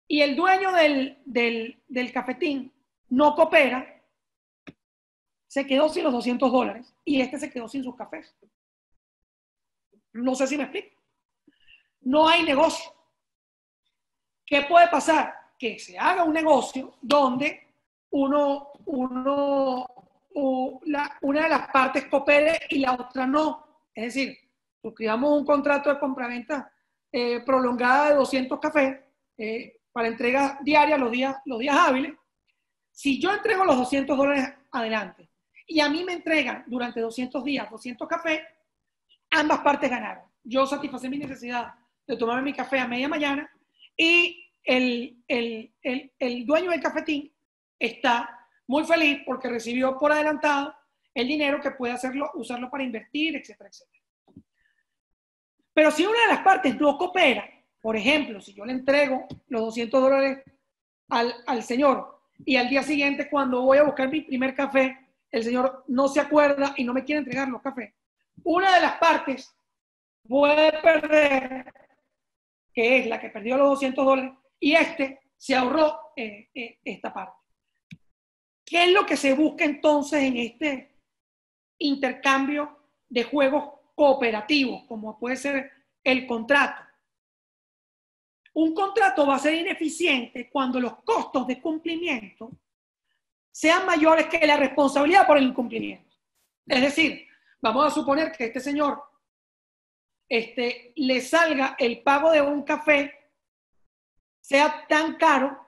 y el dueño del cafetín no coopera, se quedó sin los $200 y este se quedó sin sus cafés. No sé si me explico. No hay negocio. ¿Qué puede pasar? Que se haga un negocio donde una de las partes coopere y la otra no. Es decir, suscribamos un contrato de compraventa prolongada de 200 cafés para entrega diaria los días hábiles. Si yo entrego los $200 adelante y a mí me entregan durante 200 días 200 cafés, ambas partes ganaron. Yo satisfacé mi necesidad de tomarme mi café a media mañana y el dueño del cafetín está muy feliz porque recibió por adelantado el dinero que puede usarlo para invertir, etcétera, etcétera. Pero si una de las partes no coopera, por ejemplo, si yo le entrego los $200 al señor y al día siguiente, cuando voy a buscar mi primer café, el señor no se acuerda y no me quiere entregar los cafés, una de las partes puede perder, que es la que perdió los $200, y se ahorró esta parte. ¿Qué es lo que se busca entonces en este intercambio de juegos cooperativos, como puede ser el contrato. Un contrato va a ser ineficiente cuando los costos de cumplimiento sean mayores que la responsabilidad por el incumplimiento. Es decir, vamos a suponer que este señor le salga el pago de un café sea tan caro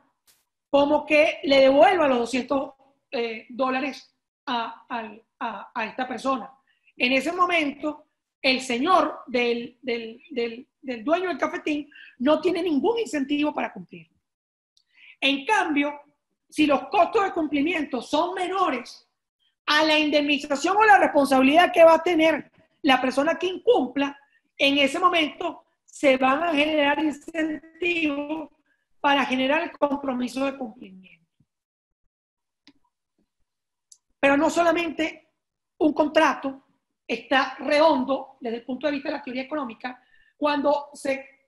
como que le devuelva los $200 a esta persona. En ese momento, el señor del dueño del cafetín no tiene ningún incentivo para cumplir. En cambio, si los costos de cumplimiento son menores a la indemnización o la responsabilidad que va a tener la persona que incumpla, en ese momento se van a generar incentivos para generar el compromiso de cumplimiento. Pero no solamente un contrato está redondo desde el punto de vista de la teoría económica cuando se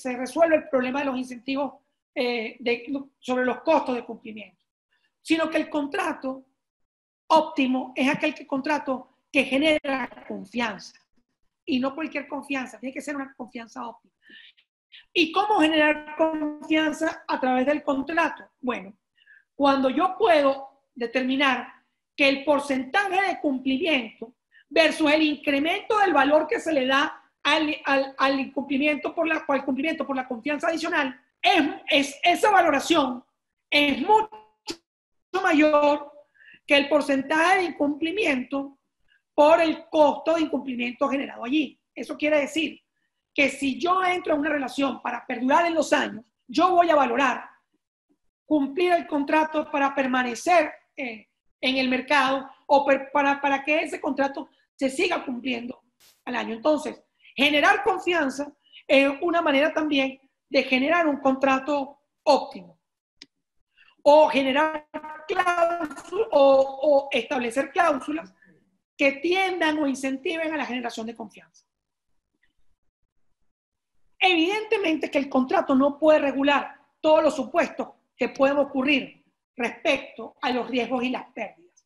resuelve el problema de los incentivos sobre los costos de cumplimiento, sino que el contrato óptimo es aquel contrato que genera confianza, y no cualquier confianza, tiene que ser una confianza óptima. ¿Y cómo generar confianza a través del contrato? Bueno, cuando yo puedo determinar que el porcentaje de cumplimiento versus el incremento del valor que se le da al incumplimiento por la confianza adicional, esa valoración es mucho mayor que el porcentaje de incumplimiento por el costo de incumplimiento generado allí. Eso quiere decir que si yo entro en una relación para perdurar en los años, yo voy a valorar cumplir el contrato para permanecer en el mercado o para que ese contrato se siga cumpliendo al año. Entonces, generar confianza es una manera también de generar un contrato óptimo. O generar cláusulas o establecer cláusulas que tiendan o incentiven a la generación de confianza. Evidentemente que el contrato no puede regular todos los supuestos que pueden ocurrir respecto a los riesgos y las pérdidas.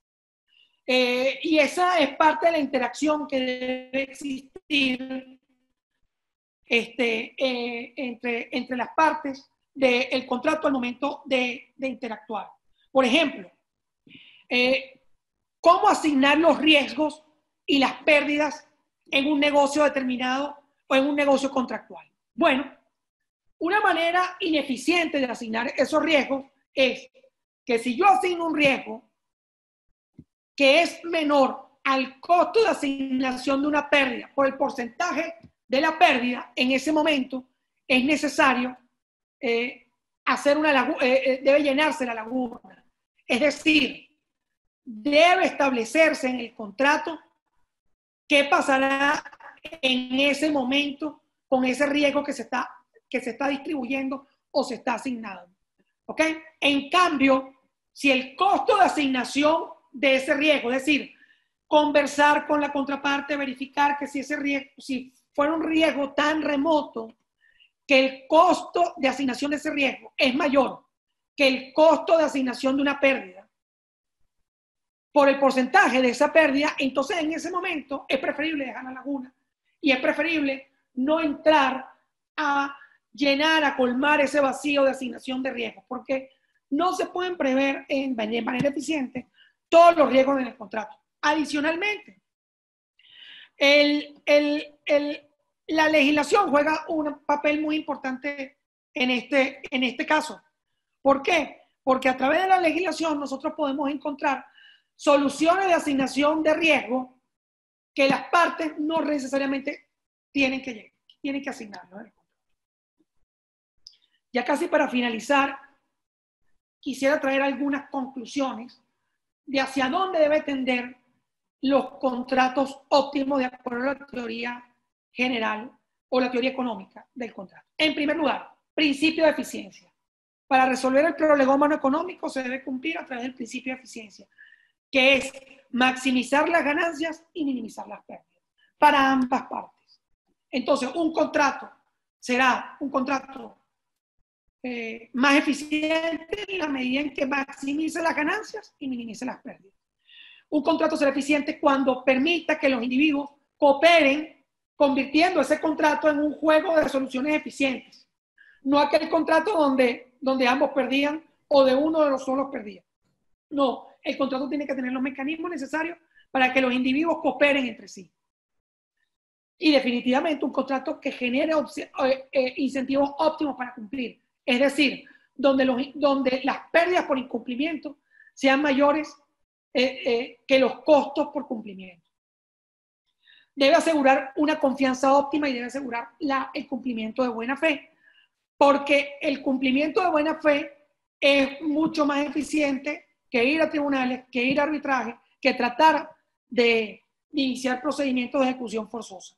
Y esa es parte de la interacción que debe existir entre las partes del contrato al momento de interactuar. Por ejemplo, ¿cómo asignar los riesgos y las pérdidas en un negocio determinado o en un negocio contractual? Bueno, una manera ineficiente de asignar esos riesgos es que si yo asigno un riesgo que es menor al costo de asignación de una pérdida por el porcentaje de la pérdida, en ese momento es necesario debe llenarse la laguna. Es decir, debe establecerse en el contrato qué pasará en ese momento con ese riesgo que se está distribuyendo o se está asignando. ¿Ok? En cambio, si el costo de asignación de ese riesgo, es decir, conversar con la contraparte, verificar que si fuera un riesgo tan remoto que el costo de asignación de ese riesgo es mayor que el costo de asignación de una pérdida por el porcentaje de esa pérdida, entonces en ese momento es preferible dejar la laguna y es preferible no entrar a llenar, a colmar ese vacío de asignación de riesgos, porque no se pueden prever de manera eficiente todos los riesgos en el contrato. Adicionalmente, la legislación juega un papel muy importante en este caso. ¿Por qué? Porque a través de la legislación nosotros podemos encontrar soluciones de asignación de riesgo que las partes no necesariamente tienen que asignar, ¿no? Ya casi para finalizar, quisiera traer algunas conclusiones de hacia dónde debe tender los contratos óptimos de acuerdo a la teoría general o la teoría económica del contrato. En primer lugar, principio de eficiencia. Para resolver el prolegómano económico se debe cumplir a través del principio de eficiencia, que es maximizar las ganancias y minimizar las pérdidas para ambas partes. Entonces, un contrato será un contrato más eficiente en la medida en que maximice las ganancias y minimice las pérdidas. Un contrato será eficiente cuando permita que los individuos cooperen convirtiendo ese contrato en un juego de soluciones eficientes. No aquel contrato donde ambos perdían o de uno de los solos perdía. No, el contrato tiene que tener los mecanismos necesarios para que los individuos cooperen entre sí. Y definitivamente un contrato que genere incentivos óptimos para cumplir. Es decir, donde las pérdidas por incumplimiento sean mayores que los costos por cumplimiento. Debe asegurar una confianza óptima y debe asegurar el cumplimiento de buena fe, porque el cumplimiento de buena fe es mucho más eficiente que ir a tribunales, que ir a arbitraje, que tratar de iniciar procedimientos de ejecución forzosa.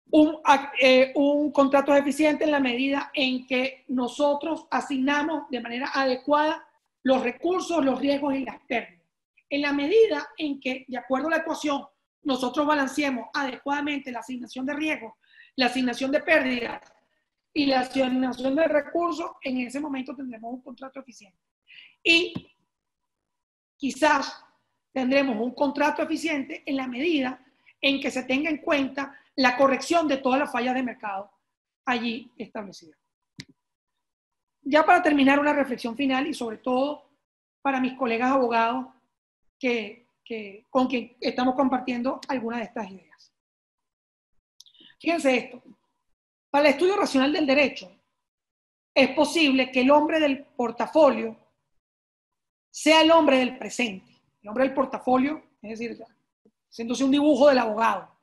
Un contrato es eficiente en la medida en que nosotros asignamos de manera adecuada los recursos, los riesgos y las pérdidas. En la medida en que, de acuerdo a la ecuación, nosotros balanceemos adecuadamente la asignación de riesgos, la asignación de pérdidas y la asignación de recursos, en ese momento tendremos un contrato eficiente. Y quizás tendremos un contrato eficiente en la medida en que se tenga en cuenta la corrección de todas las fallas de mercado allí establecidas. Ya para terminar, una reflexión final y sobre todo para mis colegas abogados con quien estamos compartiendo algunas de estas ideas. Fíjense esto. Para el estudio racional del derecho, es posible que el hombre del portafolio sea el hombre del presente. El hombre del portafolio, es decir, haciéndose un dibujo del abogado.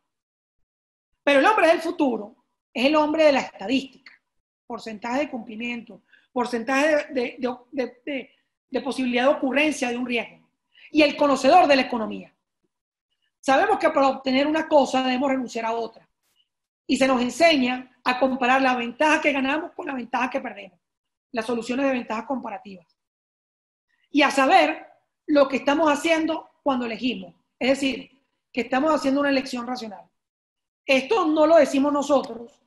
Pero el hombre del futuro es el hombre de la estadística, porcentaje de cumplimiento, porcentaje de posibilidad de ocurrencia de un riesgo, y el conocedor de la economía. Sabemos que para obtener una cosa debemos renunciar a otra, y se nos enseña a comparar la ventaja que ganamos con la ventaja que perdemos, las soluciones de ventajas comparativas, y a saber lo que estamos haciendo cuando elegimos, es decir, que estamos haciendo una elección racional. Esto no lo decimos nosotros,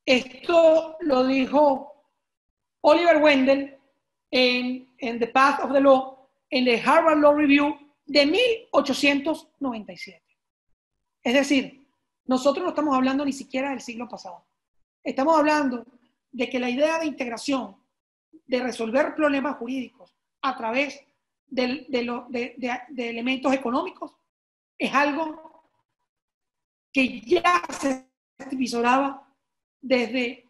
esto lo dijo Oliver Wendell en The Path of the Law, en el Harvard Law Review de 1897. Es decir, nosotros no estamos hablando ni siquiera del siglo pasado. Estamos hablando de que la idea de integración, de resolver problemas jurídicos a través de elementos económicos, es algo que ya se visoraba desde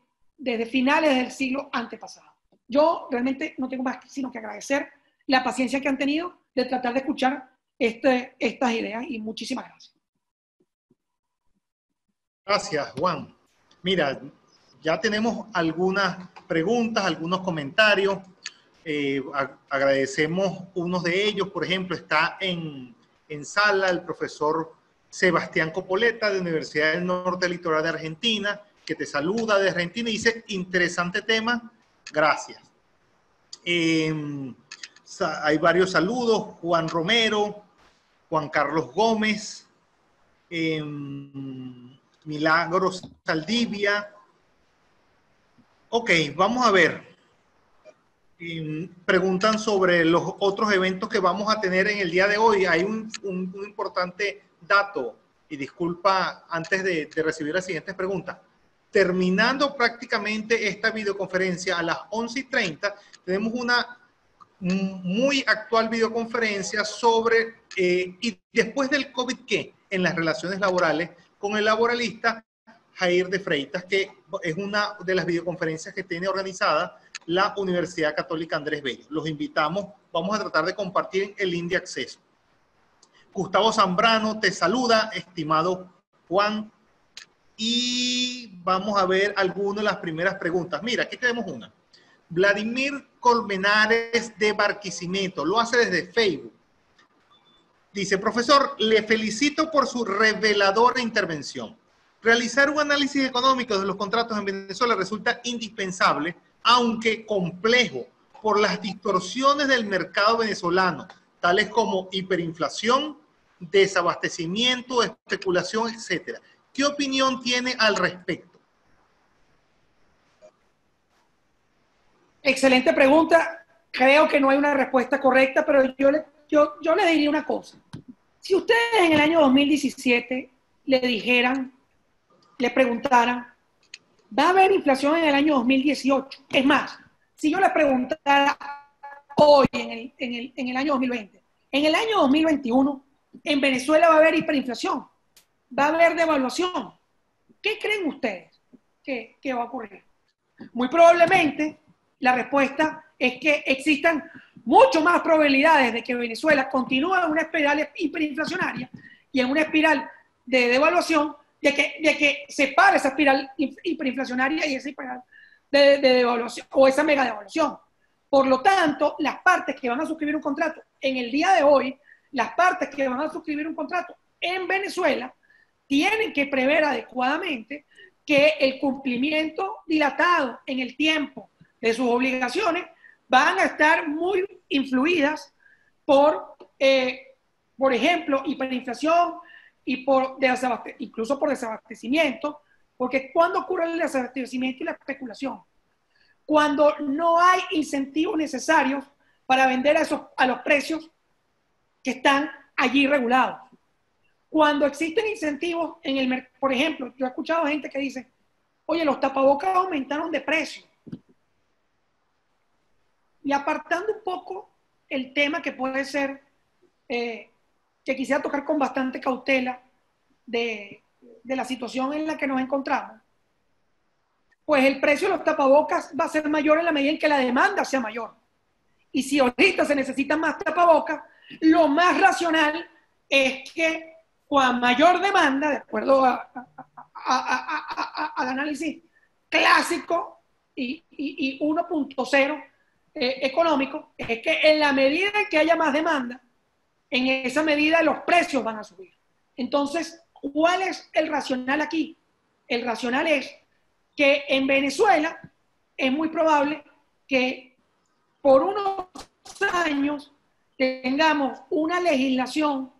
finales del siglo antepasado. Yo realmente no tengo más sino que agradecer la paciencia que han tenido de tratar de escuchar estas ideas, y muchísimas gracias.
Gracias, Juan. Mira, ya tenemos algunas preguntas, algunos comentarios. Agradecemos unos de ellos. Por ejemplo, está en sala el profesor Sebastián Copoleta, de Universidad del Norte Litoral de Argentina, que te saluda de Argentina y dice: interesante tema, gracias. Hay varios saludos: Juan Romero, Juan Carlos Gómez, Milagros Saldivia. Ok, vamos a ver. Preguntan sobre los otros eventos que vamos a tener en el día de hoy. Hay un importante dato, y disculpa antes de recibir las siguientes preguntas. Terminando prácticamente esta videoconferencia a las 11:30, tenemos una muy actual videoconferencia sobre y después del COVID, ¿qué? En las relaciones laborales, con el laboralista Jair de Freitas, que es una de las videoconferencias que tiene organizada la Universidad Católica Andrés Bello. Los invitamos, vamos a tratar de compartir el link de acceso. Gustavo Zambrano te saluda, estimado Juan, y vamos a ver algunas de las primeras preguntas. Mira, aquí tenemos una. Vladimir Colmenares de Barquisimeto, lo hace desde Facebook. Dice: profesor, le felicito por su reveladora intervención. Realizar un análisis económico de los contratos en Venezuela resulta indispensable, aunque complejo, por las distorsiones del mercado venezolano, tales como hiperinflación, desabastecimiento, especulación, etc. ¿Qué opinión tiene al respecto?
Excelente pregunta. Creo que no hay una respuesta correcta, pero yo le diría una cosa. Si ustedes en el año 2017 le dijeran, le preguntaran, ¿va a haber inflación en el año 2018? Es más, si yo le preguntara hoy, en el año 2020, en el año 2021, en Venezuela va a haber hiperinflación, va a haber devaluación, ¿qué creen ustedes que va a ocurrir? Muy probablemente la respuesta es que existan mucho más probabilidades de que Venezuela continúe en una espiral hiperinflacionaria y en una espiral de devaluación, de que se pare esa espiral hiperinflacionaria y esa espiral de devaluación o esa mega devaluación. Por lo tanto, las partes que van a suscribir un contrato en el día de hoy, las partes que van a suscribir un contrato en Venezuela, tienen que prever adecuadamente que el cumplimiento dilatado en el tiempo de sus obligaciones van a estar muy influidas por ejemplo, hiperinflación y incluso por desabastecimiento, porque cuando ocurre el desabastecimiento y la especulación, cuando no hay incentivos necesarios para vender a los precios que están allí regulados. Cuando existen incentivos en el mercado, por ejemplo, yo he escuchado gente que dice, oye, los tapabocas aumentaron de precio. Y apartando un poco el tema que puede ser, que quisiera tocar con bastante cautela de la situación en la que nos encontramos, pues el precio de los tapabocas va a ser mayor en la medida en que la demanda sea mayor. Y si ahorita se necesitan más tapabocas, lo más racional es que con mayor demanda, de acuerdo al análisis clásico y 1.0 económico, es que en la medida en que haya más demanda, en esa medida los precios van a subir. Entonces, ¿cuál es el racional aquí? El racional es que en Venezuela es muy probable que por unos años tengamos una legislación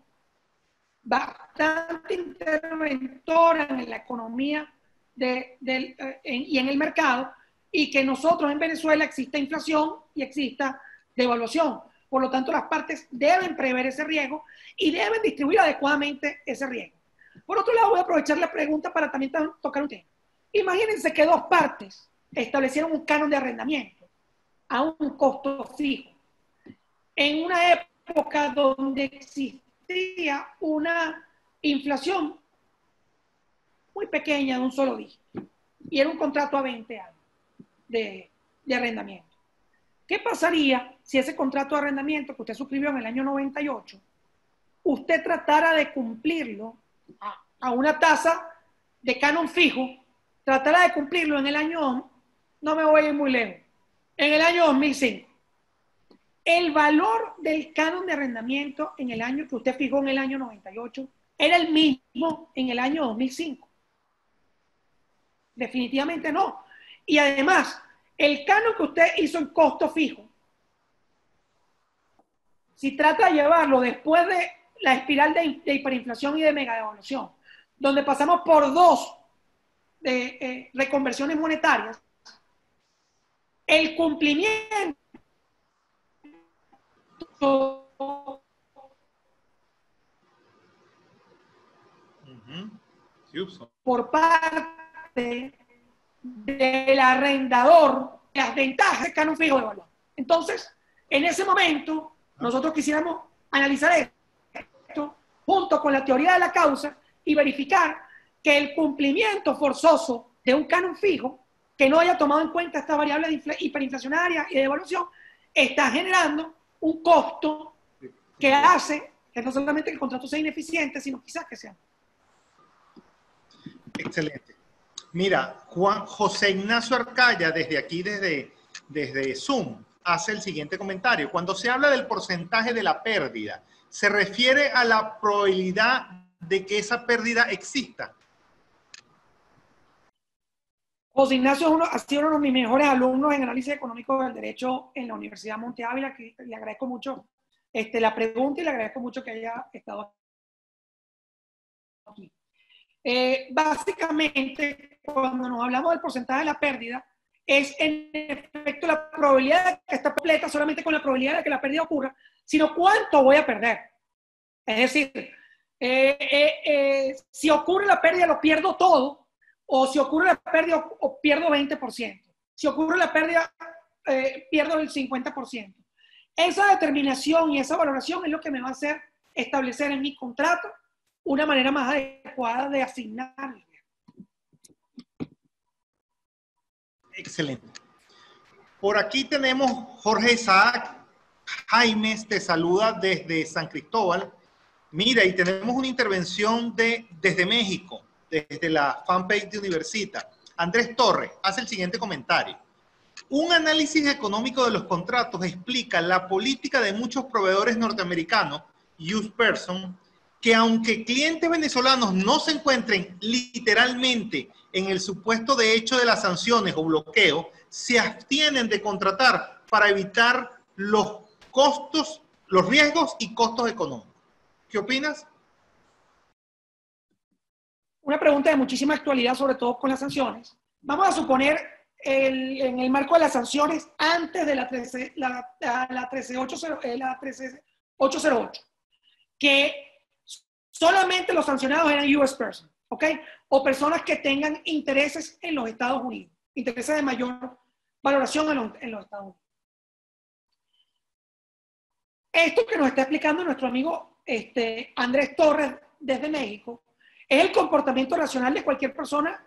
bastante interventora en la economía y en el mercado, y que nosotros en Venezuela exista inflación y exista devaluación. Por lo tanto, las partes deben prever ese riesgo y deben distribuir adecuadamente ese riesgo. Por otro lado, voy a aprovechar la pregunta para también tocar un tema. Imagínense que dos partes establecieron un canon de arrendamiento a un costo fijo en una época donde existía una inflación muy pequeña de un solo dígito y era un contrato a 20 años de arrendamiento. ¿Qué pasaría si ese contrato de arrendamiento que usted suscribió en el año 98, usted tratara de cumplirlo a una tasa de canon fijo, tratara de cumplirlo en el año, no me voy a ir muy lejos, en el año 2005? El valor del canon de arrendamiento en el año que usted fijó en el año 98 era el mismo en el año 2005. Definitivamente no. Y además, el canon que usted hizo en costo fijo, si trata de llevarlo después de la espiral de hiperinflación y de megadevaluación, donde pasamos por dos reconversiones monetarias, el cumplimiento por parte del arrendador, las ventajas del canon fijo de valor. Entonces, en ese momento, nosotros quisiéramos analizar esto junto con la teoría de la causa y verificar que el cumplimiento forzoso de un canon fijo, que no haya tomado en cuenta esta variable hiperinflacionaria y de devaluación, está generando un costo que hace que no solamente el contrato sea ineficiente, sino quizás que sea.
Excelente. Mira, José Ignacio Arcaya, desde aquí, desde Zoom, hace el siguiente comentario. Cuando se habla del porcentaje de la pérdida, ¿se refiere a la probabilidad de que esa pérdida exista?
José Ignacio ha sido uno de mis mejores alumnos en análisis económico del derecho en la Universidad Monte Ávila, que le agradezco mucho la pregunta y le agradezco mucho que haya estado aquí. Básicamente, cuando nos hablamos del porcentaje de la pérdida, es en efecto la probabilidad de que está completa solamente con la probabilidad de que la pérdida ocurra, sino cuánto voy a perder. Es decir, si ocurre la pérdida lo pierdo todo, o si ocurre la pérdida o pierdo 20%. Si ocurre la pérdida, pierdo el 50%. Esa determinación y esa valoración es lo que me va a hacer establecer en mi contrato una manera más adecuada de asignar.
Excelente. Por aquí tenemos Jorge Isaac Jaimes, te saluda desde San Cristóbal. Mira, y tenemos una intervención desde México, desde la fanpage de Universita. Andrés Torres hace el siguiente comentario. Un análisis económico de los contratos explica la política de muchos proveedores norteamericanos, use person, que aunque clientes venezolanos no se encuentren literalmente en el supuesto de hecho de las sanciones o bloqueo, se abstienen de contratar para evitar los costos, los riesgos y costos económicos. ¿Qué opinas?
Una pregunta de muchísima actualidad, sobre todo con las sanciones. Vamos a suponer en el marco de las sanciones antes de la 13808, que solamente los sancionados eran US person, ¿ok? O personas que tengan intereses en los Estados Unidos, intereses de mayor valoración en los Estados Unidos. Esto que nos está explicando nuestro amigo Andrés Torres desde México es el comportamiento racional de cualquier persona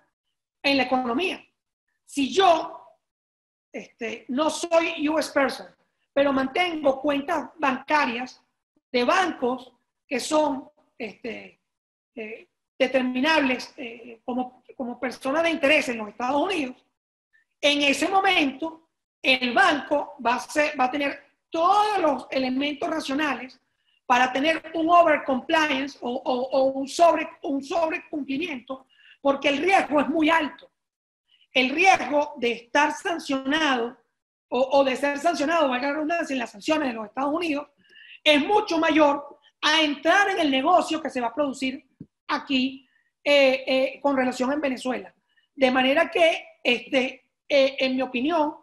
en la economía. Si yo no soy US person, pero mantengo cuentas bancarias de bancos que son determinables como personas de interés en los Estados Unidos, en ese momento el banco va a tener todos los elementos racionales para tener un over compliance o un sobre cumplimiento, porque el riesgo es muy alto. El riesgo de estar sancionado o de ser sancionado, valga la redundancia, en las sanciones de los Estados Unidos, es mucho mayor a entrar en el negocio que se va a producir aquí con relación en Venezuela. De manera que, en mi opinión,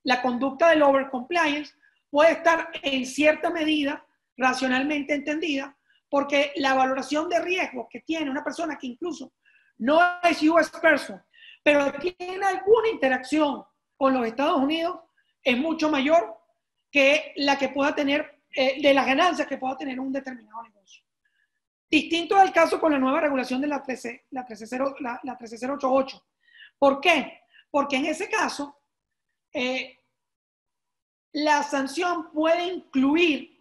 la conducta del overcompliance puede estar en cierta medida racionalmente entendida, porque la valoración de riesgo que tiene una persona que incluso no es US person, pero tiene alguna interacción con los Estados Unidos, es mucho mayor que la que pueda tener, de las ganancias que pueda tener un determinado negocio. Distinto del caso con la nueva regulación de la 13808. ¿Por qué? Porque en ese caso, la sanción puede incluir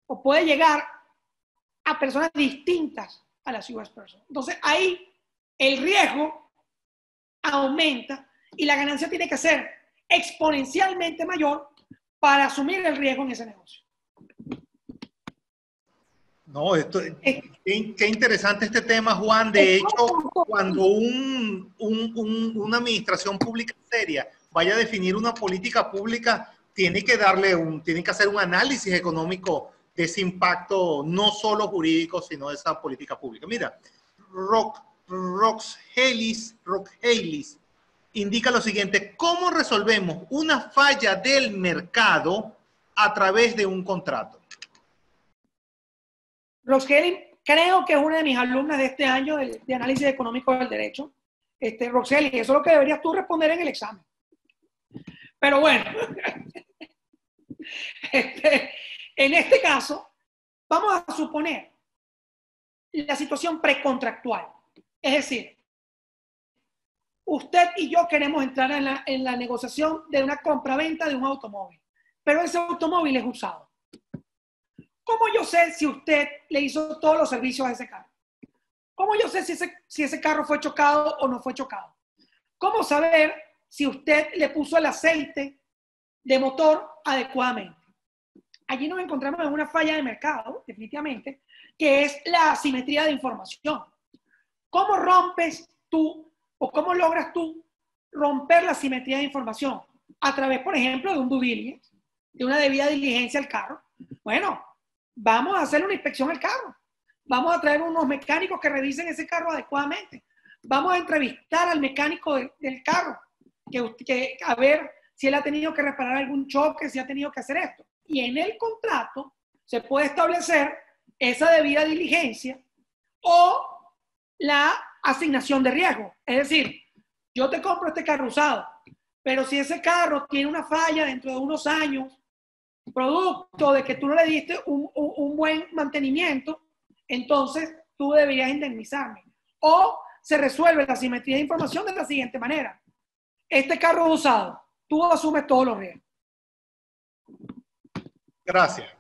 o puede llegar a personas distintas a las US person. Entonces, ahí el riesgo aumenta y la ganancia tiene que ser exponencialmente mayor para asumir el riesgo en ese negocio.
No, qué interesante este tema, Juan. De hecho, cuando una administración pública seria vaya a definir una política pública, tiene que hacer un análisis económico de ese impacto, no solo jurídico, sino de esa política pública. Mira, Rox Haylis indica lo siguiente: ¿cómo resolvemos una falla del mercado a través de un contrato?
Roxelli, creo que es una de mis alumnas de este año de análisis económico del derecho. Roxelli, eso es lo que deberías tú responder en el examen. Pero bueno, en este caso, vamos a suponer la situación precontractual. Es decir, usted y yo queremos entrar en la negociación de una compra-venta de un automóvil, pero ese automóvil es usado. ¿Cómo yo sé si usted le hizo todos los servicios a ese carro? ¿Cómo yo sé si ese carro fue chocado o no fue chocado? ¿Cómo saber si usted le puso el aceite de motor adecuadamente? Allí nos encontramos en una falla de mercado, definitivamente, que es la asimetría de información. ¿Cómo rompes tú o cómo logras tú romper la asimetría de información? A través, por ejemplo, de un due diligence, de una debida diligencia al carro. Bueno, vamos a hacerle una inspección al carro. Vamos a traer unos mecánicos que revisen ese carro adecuadamente. Vamos a entrevistar al mecánico del carro, a ver si él ha tenido que reparar algún choque, si ha tenido que hacer esto. Y en el contrato se puede establecer esa debida diligencia o la asignación de riesgo. Es decir, yo te compro este carro usado, pero si ese carro tiene una falla dentro de unos años, producto de que tú no le diste un buen mantenimiento, entonces tú deberías indemnizarme. O se resuelve la asimetría de información de la siguiente manera. Este carro es usado, tú asumes todos los riesgos.
Gracias.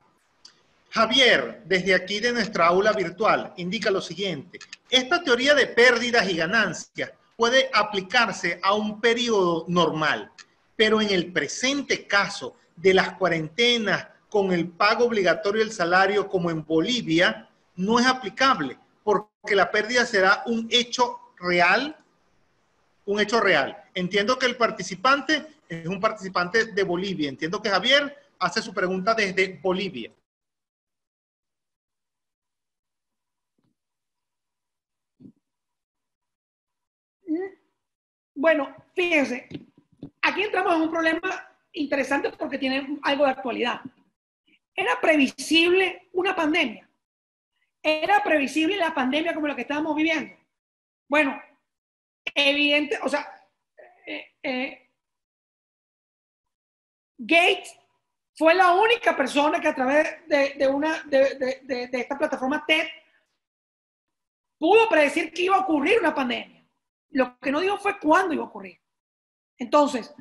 Javier, desde aquí de nuestra aula virtual, indica lo siguiente. Esta teoría de pérdidas y ganancias puede aplicarse a un periodo normal, pero en el presente caso de las cuarentenas con el pago obligatorio del salario como en Bolivia, no es aplicable porque la pérdida será un hecho real. Un hecho real. Entiendo que el participante es un participante de Bolivia. Entiendo que Javier hace su pregunta desde Bolivia.
Bueno, fíjense, aquí entramos en un problema interesante porque tiene algo de actualidad. ¿Era previsible una pandemia? ¿Era previsible la pandemia como la que estábamos viviendo? Bueno, evidente, o sea, Gates fue la única persona que a través de esta plataforma TED pudo predecir que iba a ocurrir una pandemia. Lo que no dijo fue cuándo iba a ocurrir. Entonces,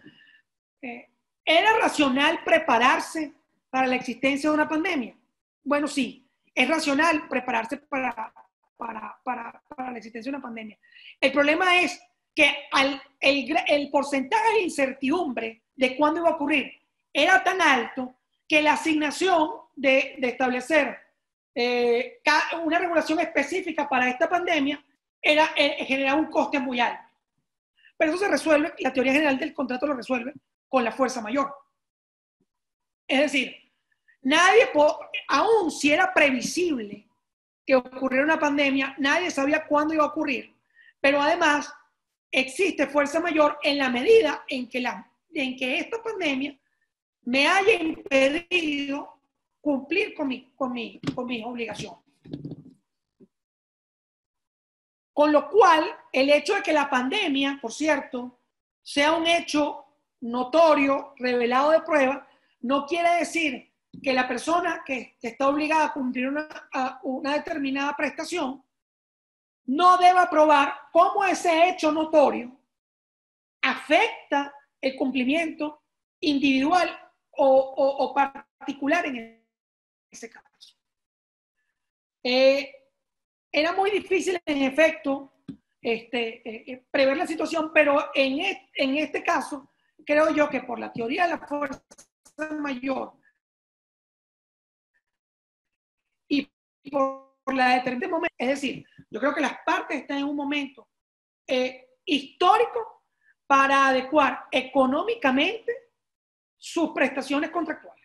¿era racional prepararse para la existencia de una pandemia? Bueno, sí, es racional prepararse para la existencia de una pandemia. El problema es que el porcentaje de incertidumbre de cuándo iba a ocurrir era tan alto que la asignación de establecer una regulación específica para esta pandemia generaba un coste muy alto. Pero eso se resuelve, la teoría general del contrato lo resuelve con la fuerza mayor. Es decir, aun si era previsible que ocurriera una pandemia, nadie sabía cuándo iba a ocurrir, pero además existe fuerza mayor en la medida en que esta pandemia me haya impedido cumplir con mis obligaciones. Con lo cual, el hecho de que la pandemia, por cierto, sea un hecho notorio, revelado de prueba, no quiere decir que la persona que está obligada a cumplir una determinada prestación no deba probar cómo ese hecho notorio afecta el cumplimiento individual o particular en ese caso. Era muy difícil, en efecto, prever la situación, pero en este caso, creo yo que por la teoría de la fuerza mayor y por la determinante momento, es decir, yo creo que las partes están en un momento histórico para adecuar económicamente sus prestaciones contractuales.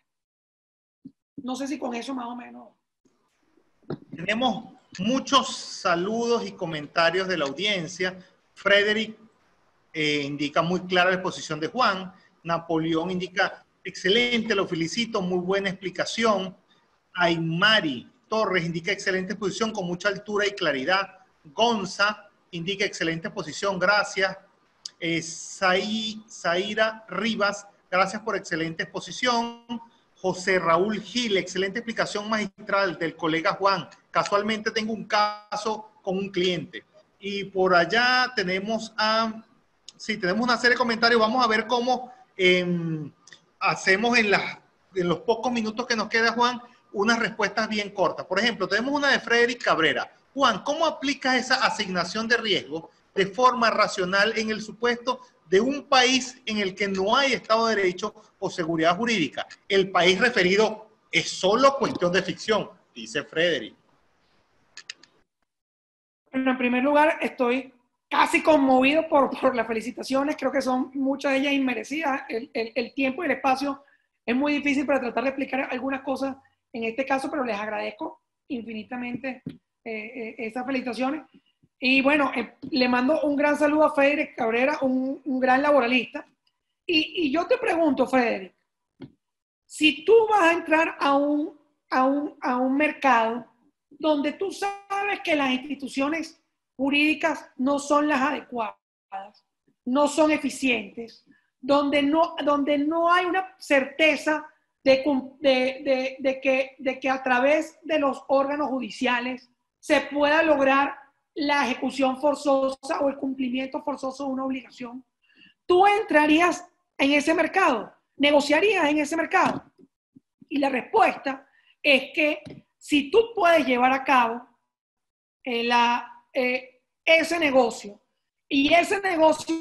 No sé si con eso más o menos.
Tenemos muchos saludos y comentarios de la audiencia. Frederick indica muy clara la exposición de Juan. Napoleón indica excelente, lo felicito, muy buena explicación. Aymari Torres indica excelente exposición con mucha altura y claridad. Gonza indica excelente exposición, gracias. Zaira Rivas, gracias por excelente exposición. José Raúl Gil, excelente explicación magistral del colega Juan. Casualmente tengo un caso con un cliente. Y por allá tenemos tenemos una serie de comentarios. Vamos a ver cómo hacemos en los pocos minutos que nos queda, Juan, unas respuestas bien cortas. Por ejemplo, tenemos una de Frederick Cabrera. Juan, ¿cómo aplicas esa asignación de riesgo de forma racional en el supuesto de un país en el que no hay Estado de Derecho o seguridad jurídica? El país referido es solo cuestión de ficción, dice Frederick.
Bueno, en primer lugar, estoy casi conmovido por las felicitaciones. Creo que son muchas de ellas inmerecidas. El tiempo y el espacio es muy difícil para tratar de explicar algunas cosas en este caso, pero les agradezco infinitamente esas felicitaciones. Y bueno, le mando un gran saludo a Frederick Cabrera, un gran laboralista. Y yo te pregunto, Frederick, si tú vas a entrar a un mercado donde tú sabes que las instituciones jurídicas no son las adecuadas, no son eficientes, donde no hay una certeza de que a través de los órganos judiciales se pueda lograr la ejecución forzosa o el cumplimiento forzoso de una obligación, tú entrarías en ese mercado, negociarías en ese mercado. Y la respuesta es que si tú puedes llevar a cabo ese negocio y ese negocio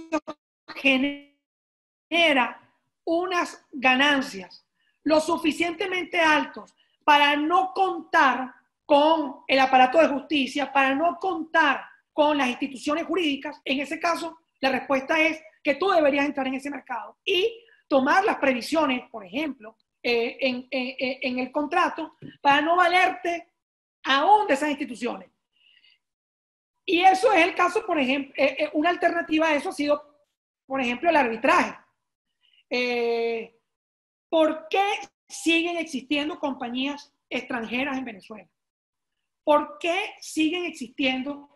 genera unas ganancias lo suficientemente altos para no contar con el aparato de justicia, para no contar con las instituciones jurídicas, en ese caso la respuesta es que tú deberías entrar en ese mercado y tomar las previsiones, por ejemplo, en el contrato para no valerte aún de esas instituciones. Y eso es el caso, por ejemplo, una alternativa a eso ha sido, por ejemplo, el arbitraje. ¿Por qué siguen existiendo compañías extranjeras en Venezuela? ¿Por qué siguen existiendo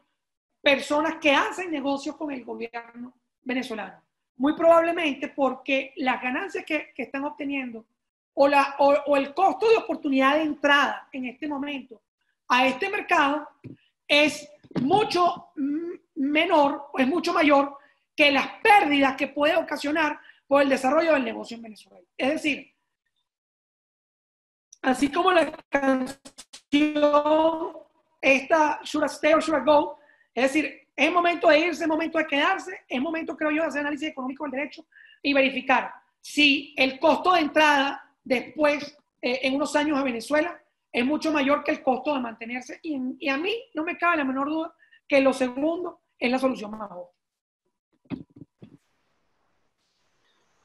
personas que hacen negocios con el gobierno venezolano? Muy probablemente porque las ganancias que están obteniendo o el costo de oportunidad de entrada en este momento a este mercado es mucho menor o es mucho mayor que las pérdidas que puede ocasionar por el desarrollo del negocio en Venezuela. Es decir, así como la canción esta Should I Stay or Should I Go, es decir, es momento de irse, es momento de quedarse, es momento, creo yo, de hacer análisis económico del derecho y verificar si el costo de entrada después, en unos años a Venezuela, es mucho mayor que el costo de mantenerse. Y a mí no me cabe la menor duda que lo segundo es la solución más óptima.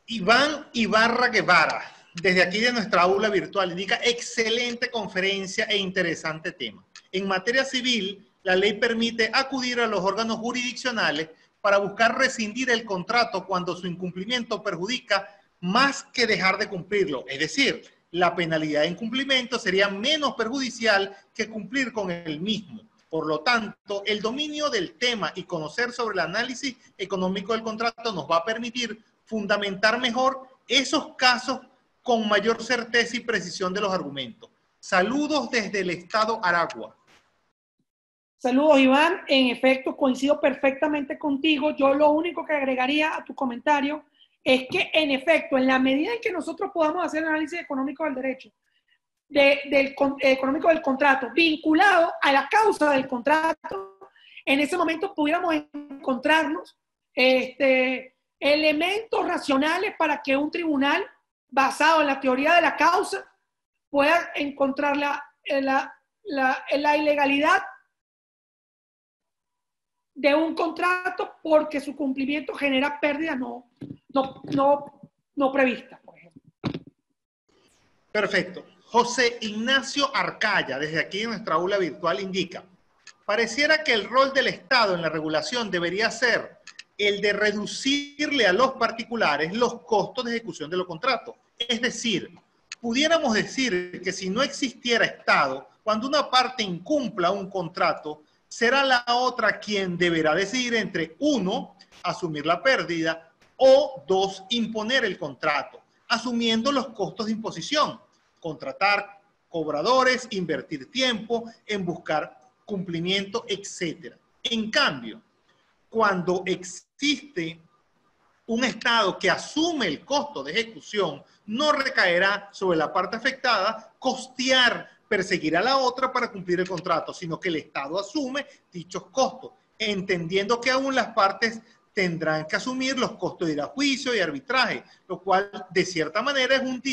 Iván Ibarra Guevara, desde aquí de nuestra aula virtual, indica excelente conferencia e interesante tema. En materia civil, la ley permite acudir a los órganos jurisdiccionales para buscar rescindir el contrato cuando su incumplimiento perjudica más que dejar de cumplirlo. Es decir, la penalidad de incumplimiento sería menos perjudicial que cumplir con el mismo. Por lo tanto, el dominio del tema y conocer sobre el análisis económico del contrato nos va a permitir fundamentar mejor esos casos con mayor certeza y precisión de los argumentos. Saludos desde el estado Aragua.
Saludos, Iván. En efecto, coincido perfectamente contigo. Yo lo único que agregaría a tu comentario es que, en efecto, en la medida en que nosotros podamos hacer el análisis económico del derecho, económico del contrato, vinculado a la causa del contrato, en ese momento pudiéramos encontrarnos elementos racionales para que un tribunal, basado en la teoría de la causa, pueda encontrar la ilegalidad de un contrato porque su cumplimiento genera pérdidas no previstas, por ejemplo.
Perfecto. José Ignacio Arcaya, desde aquí en nuestra aula virtual, indica: pareciera que el rol del Estado en la regulación debería ser el de reducirle a los particulares los costos de ejecución de los contratos. Es decir, pudiéramos decir que si no existiera Estado, cuando una parte incumpla un contrato, será la otra quien deberá decidir entre, uno, asumir la pérdida, o dos, imponer el contrato, asumiendo los costos de imposición, contratar cobradores, invertir tiempo en buscar cumplimiento, etc. En cambio, cuando existe un Estado que asume el costo de ejecución, no recaerá sobre la parte afectada costear, perseguir a la otra para cumplir el contrato, sino que el Estado asume dichos costos, entendiendo que aún las partes tendrán que asumir los costos de ir a juicio y arbitraje, lo cual de cierta manera es un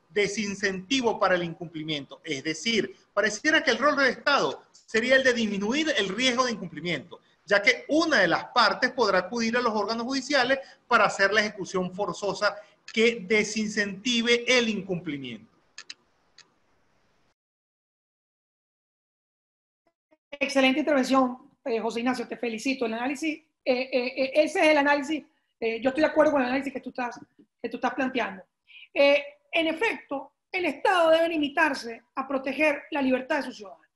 desincentivo para el incumplimiento. Es decir, pareciera que el rol del Estado sería el de disminuir el riesgo de incumplimiento, ya que una de las partes podrá acudir a los órganos judiciales para hacer la ejecución forzosa que desincentive el incumplimiento.
Excelente intervención, José Ignacio, te felicito. El análisis, ese es el análisis, yo estoy de acuerdo con el análisis que tú estás planteando. En efecto, el Estado debe limitarse a proteger la libertad de sus ciudadanos.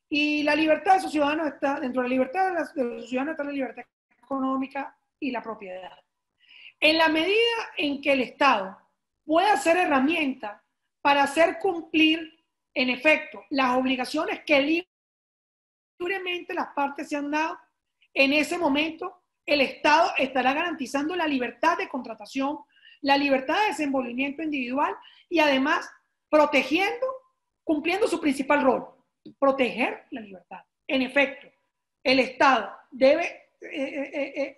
Y la libertad de sus ciudadanos está, dentro de la libertad de los ciudadanos está la libertad económica y la propiedad. En la medida en que el Estado pueda ser herramienta para hacer cumplir, en efecto, las obligaciones que libremente las partes se han dado, en ese momento el Estado estará garantizando la libertad de contratación, la libertad de desenvolvimiento individual y además protegiendo, cumpliendo su principal rol, proteger la libertad. En efecto, el Estado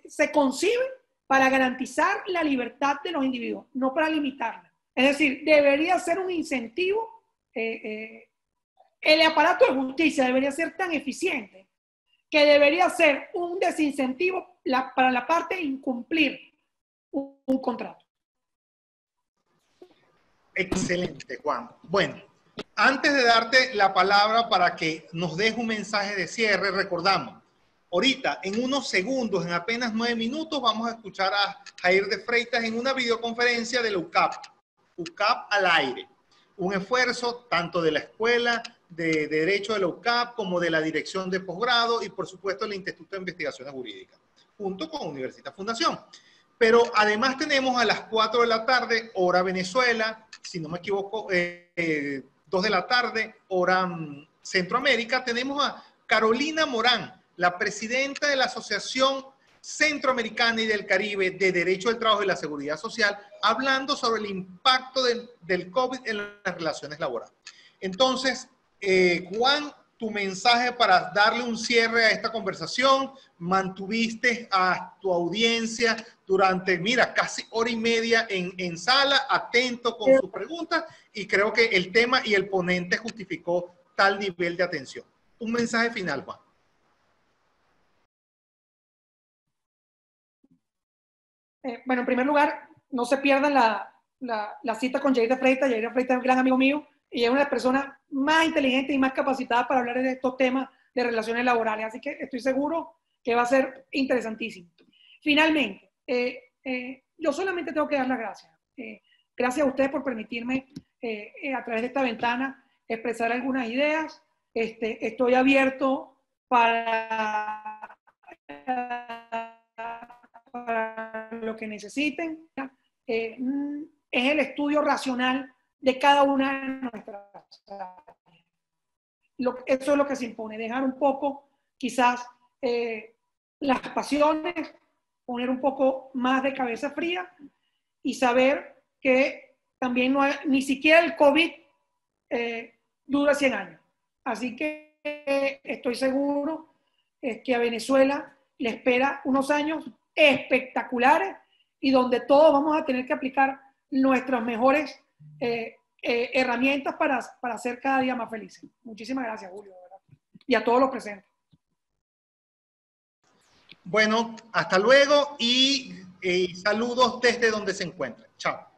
se concibe para garantizar la libertad de los individuos, no para limitarla. Es decir, debería ser un incentivo, el aparato de justicia debería ser tan eficiente que debería ser un desincentivo para la parte incumplir un contrato.
Excelente, Juan. Bueno, antes de darte la palabra para que nos des un mensaje de cierre, recordamos, ahorita, en unos segundos, en apenas 9 minutos, vamos a escuchar a Jair de Freitas en una videoconferencia de la UCAP. UCAP al aire. Un esfuerzo tanto de la Escuela de Derecho de la UCAP como de la Dirección de Posgrado y, por supuesto, el Instituto de Investigaciones Jurídicas, junto con Universitas Fundación. Pero además tenemos a las 4 de la tarde, hora Venezuela, si no me equivoco, 2 de la tarde, hora Centroamérica, tenemos a Carolina Morán, la presidenta de la Asociación Centroamericana y del Caribe de Derecho del Trabajo y la Seguridad Social, hablando sobre el impacto del COVID en las relaciones laborales. Entonces, Juan, tu mensaje para darle un cierre a esta conversación. Mantuviste a tu audiencia durante, mira, casi hora y media en sala, atento con sus preguntas, y creo que el tema y el ponente justificó tal nivel de atención. Un mensaje final, Juan.
Bueno, en primer lugar, no se pierdan la cita con Jair de Freitas. Jair de Freitas es un gran amigo mío y es una de las personas más inteligentes y más capacitadas para hablar de estos temas de relaciones laborales. Así que estoy seguro que va a ser interesantísimo. Finalmente, yo solamente tengo que dar las gracias. Gracias a ustedes por permitirme, a través de esta ventana, expresar algunas ideas. Estoy abierto para lo que necesiten. Es el estudio racional de cada una de nuestras áreas. Eso es lo que se impone, dejar un poco quizás las pasiones, poner un poco más de cabeza fría y saber que también no hay, ni siquiera el COVID dura 100 años. Así que estoy seguro que a Venezuela le espera unos años espectaculares y donde todos vamos a tener que aplicar nuestras mejores herramientas para ser cada día más felices. Muchísimas gracias, Julio, de verdad. Y a todos los presentes.
Bueno, hasta luego y saludos desde donde se encuentren. Chao.